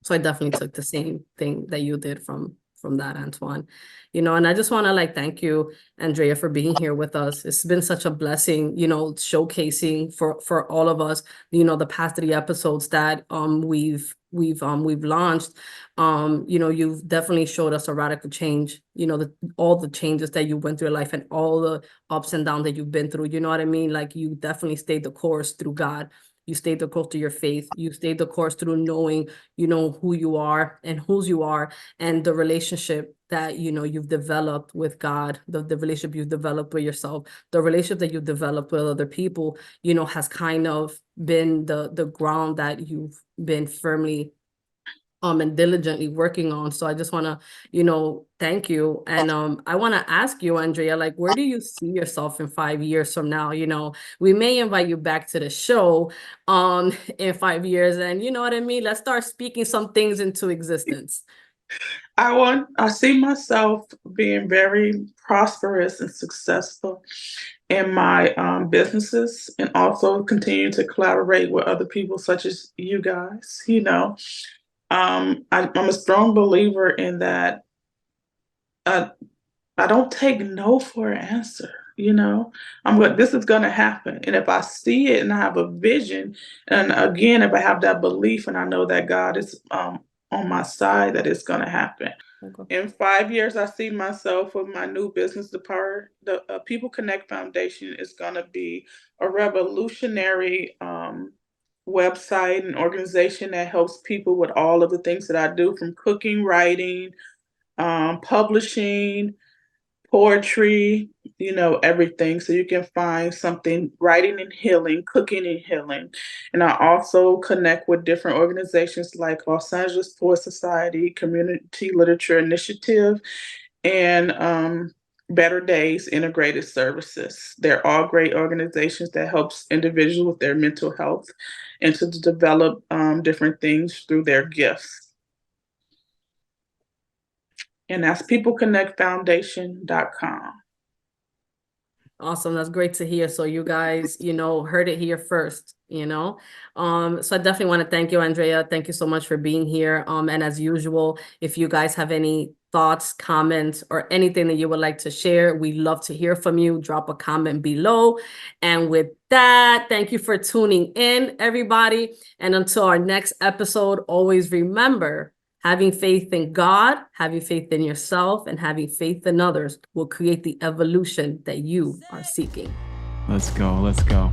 So I definitely took the same thing that you did from that, Antoine. And I just want to thank you, Andrea, for being here with us. It's been such a blessing, showcasing for all of us, the past 3 episodes that we've launched. You've definitely showed us a radical change, all the changes that you went through in life and all the ups and downs that you've been through. You know what I mean? Like you definitely stayed the course through God. You stayed the course to your faith. You stayed the course through knowing, who you are and whose you are, and the relationship that, you've developed with God, the relationship you've developed with yourself, the relationship that you've developed with other people, has kind of been the ground that you've been firmly and diligently working on. So I just want to, thank you. And I want to ask you, Andrea, like, where do you see yourself in 5 years from now? We may invite you back to the show in 5 years. And you know what I mean? Let's start speaking some things into existence. I see myself being very prosperous and successful in my businesses, and also continue to collaborate with other people such as you guys. I'm a strong believer in that. I don't take no for an answer. This is going to happen. And if I see it and I have a vision, and again, if I have that belief and I know that God is on my side, that it's going to happen. Okay. In 5 years, I see myself with my new business department. The People Connect Foundation is going to be a revolutionary website and organization that helps people with all of the things that I do, from cooking, writing, publishing, poetry, everything. So you can find something, writing and healing, cooking and healing. And I also connect with different organizations like Los Angeles Poet Society, Community Literature Initiative, and Better Days Integrated Services. They're all great organizations that helps individuals with their mental health and to develop different things through their gifts. And that's peopleconnectfoundation.com. Awesome. That's great to hear. So you guys, heard it here first, So I definitely want to thank you, Andrea. Thank you so much for being here. And as usual, if you guys have any thoughts, comments, or anything that you would like to share, we love to hear from you. Drop a comment below. And with that, thank you for tuning in, everybody. And until our next episode, always remember, having faith in God, having faith in yourself, and having faith in others will create the evolution that you are seeking. Let's go. Let's go.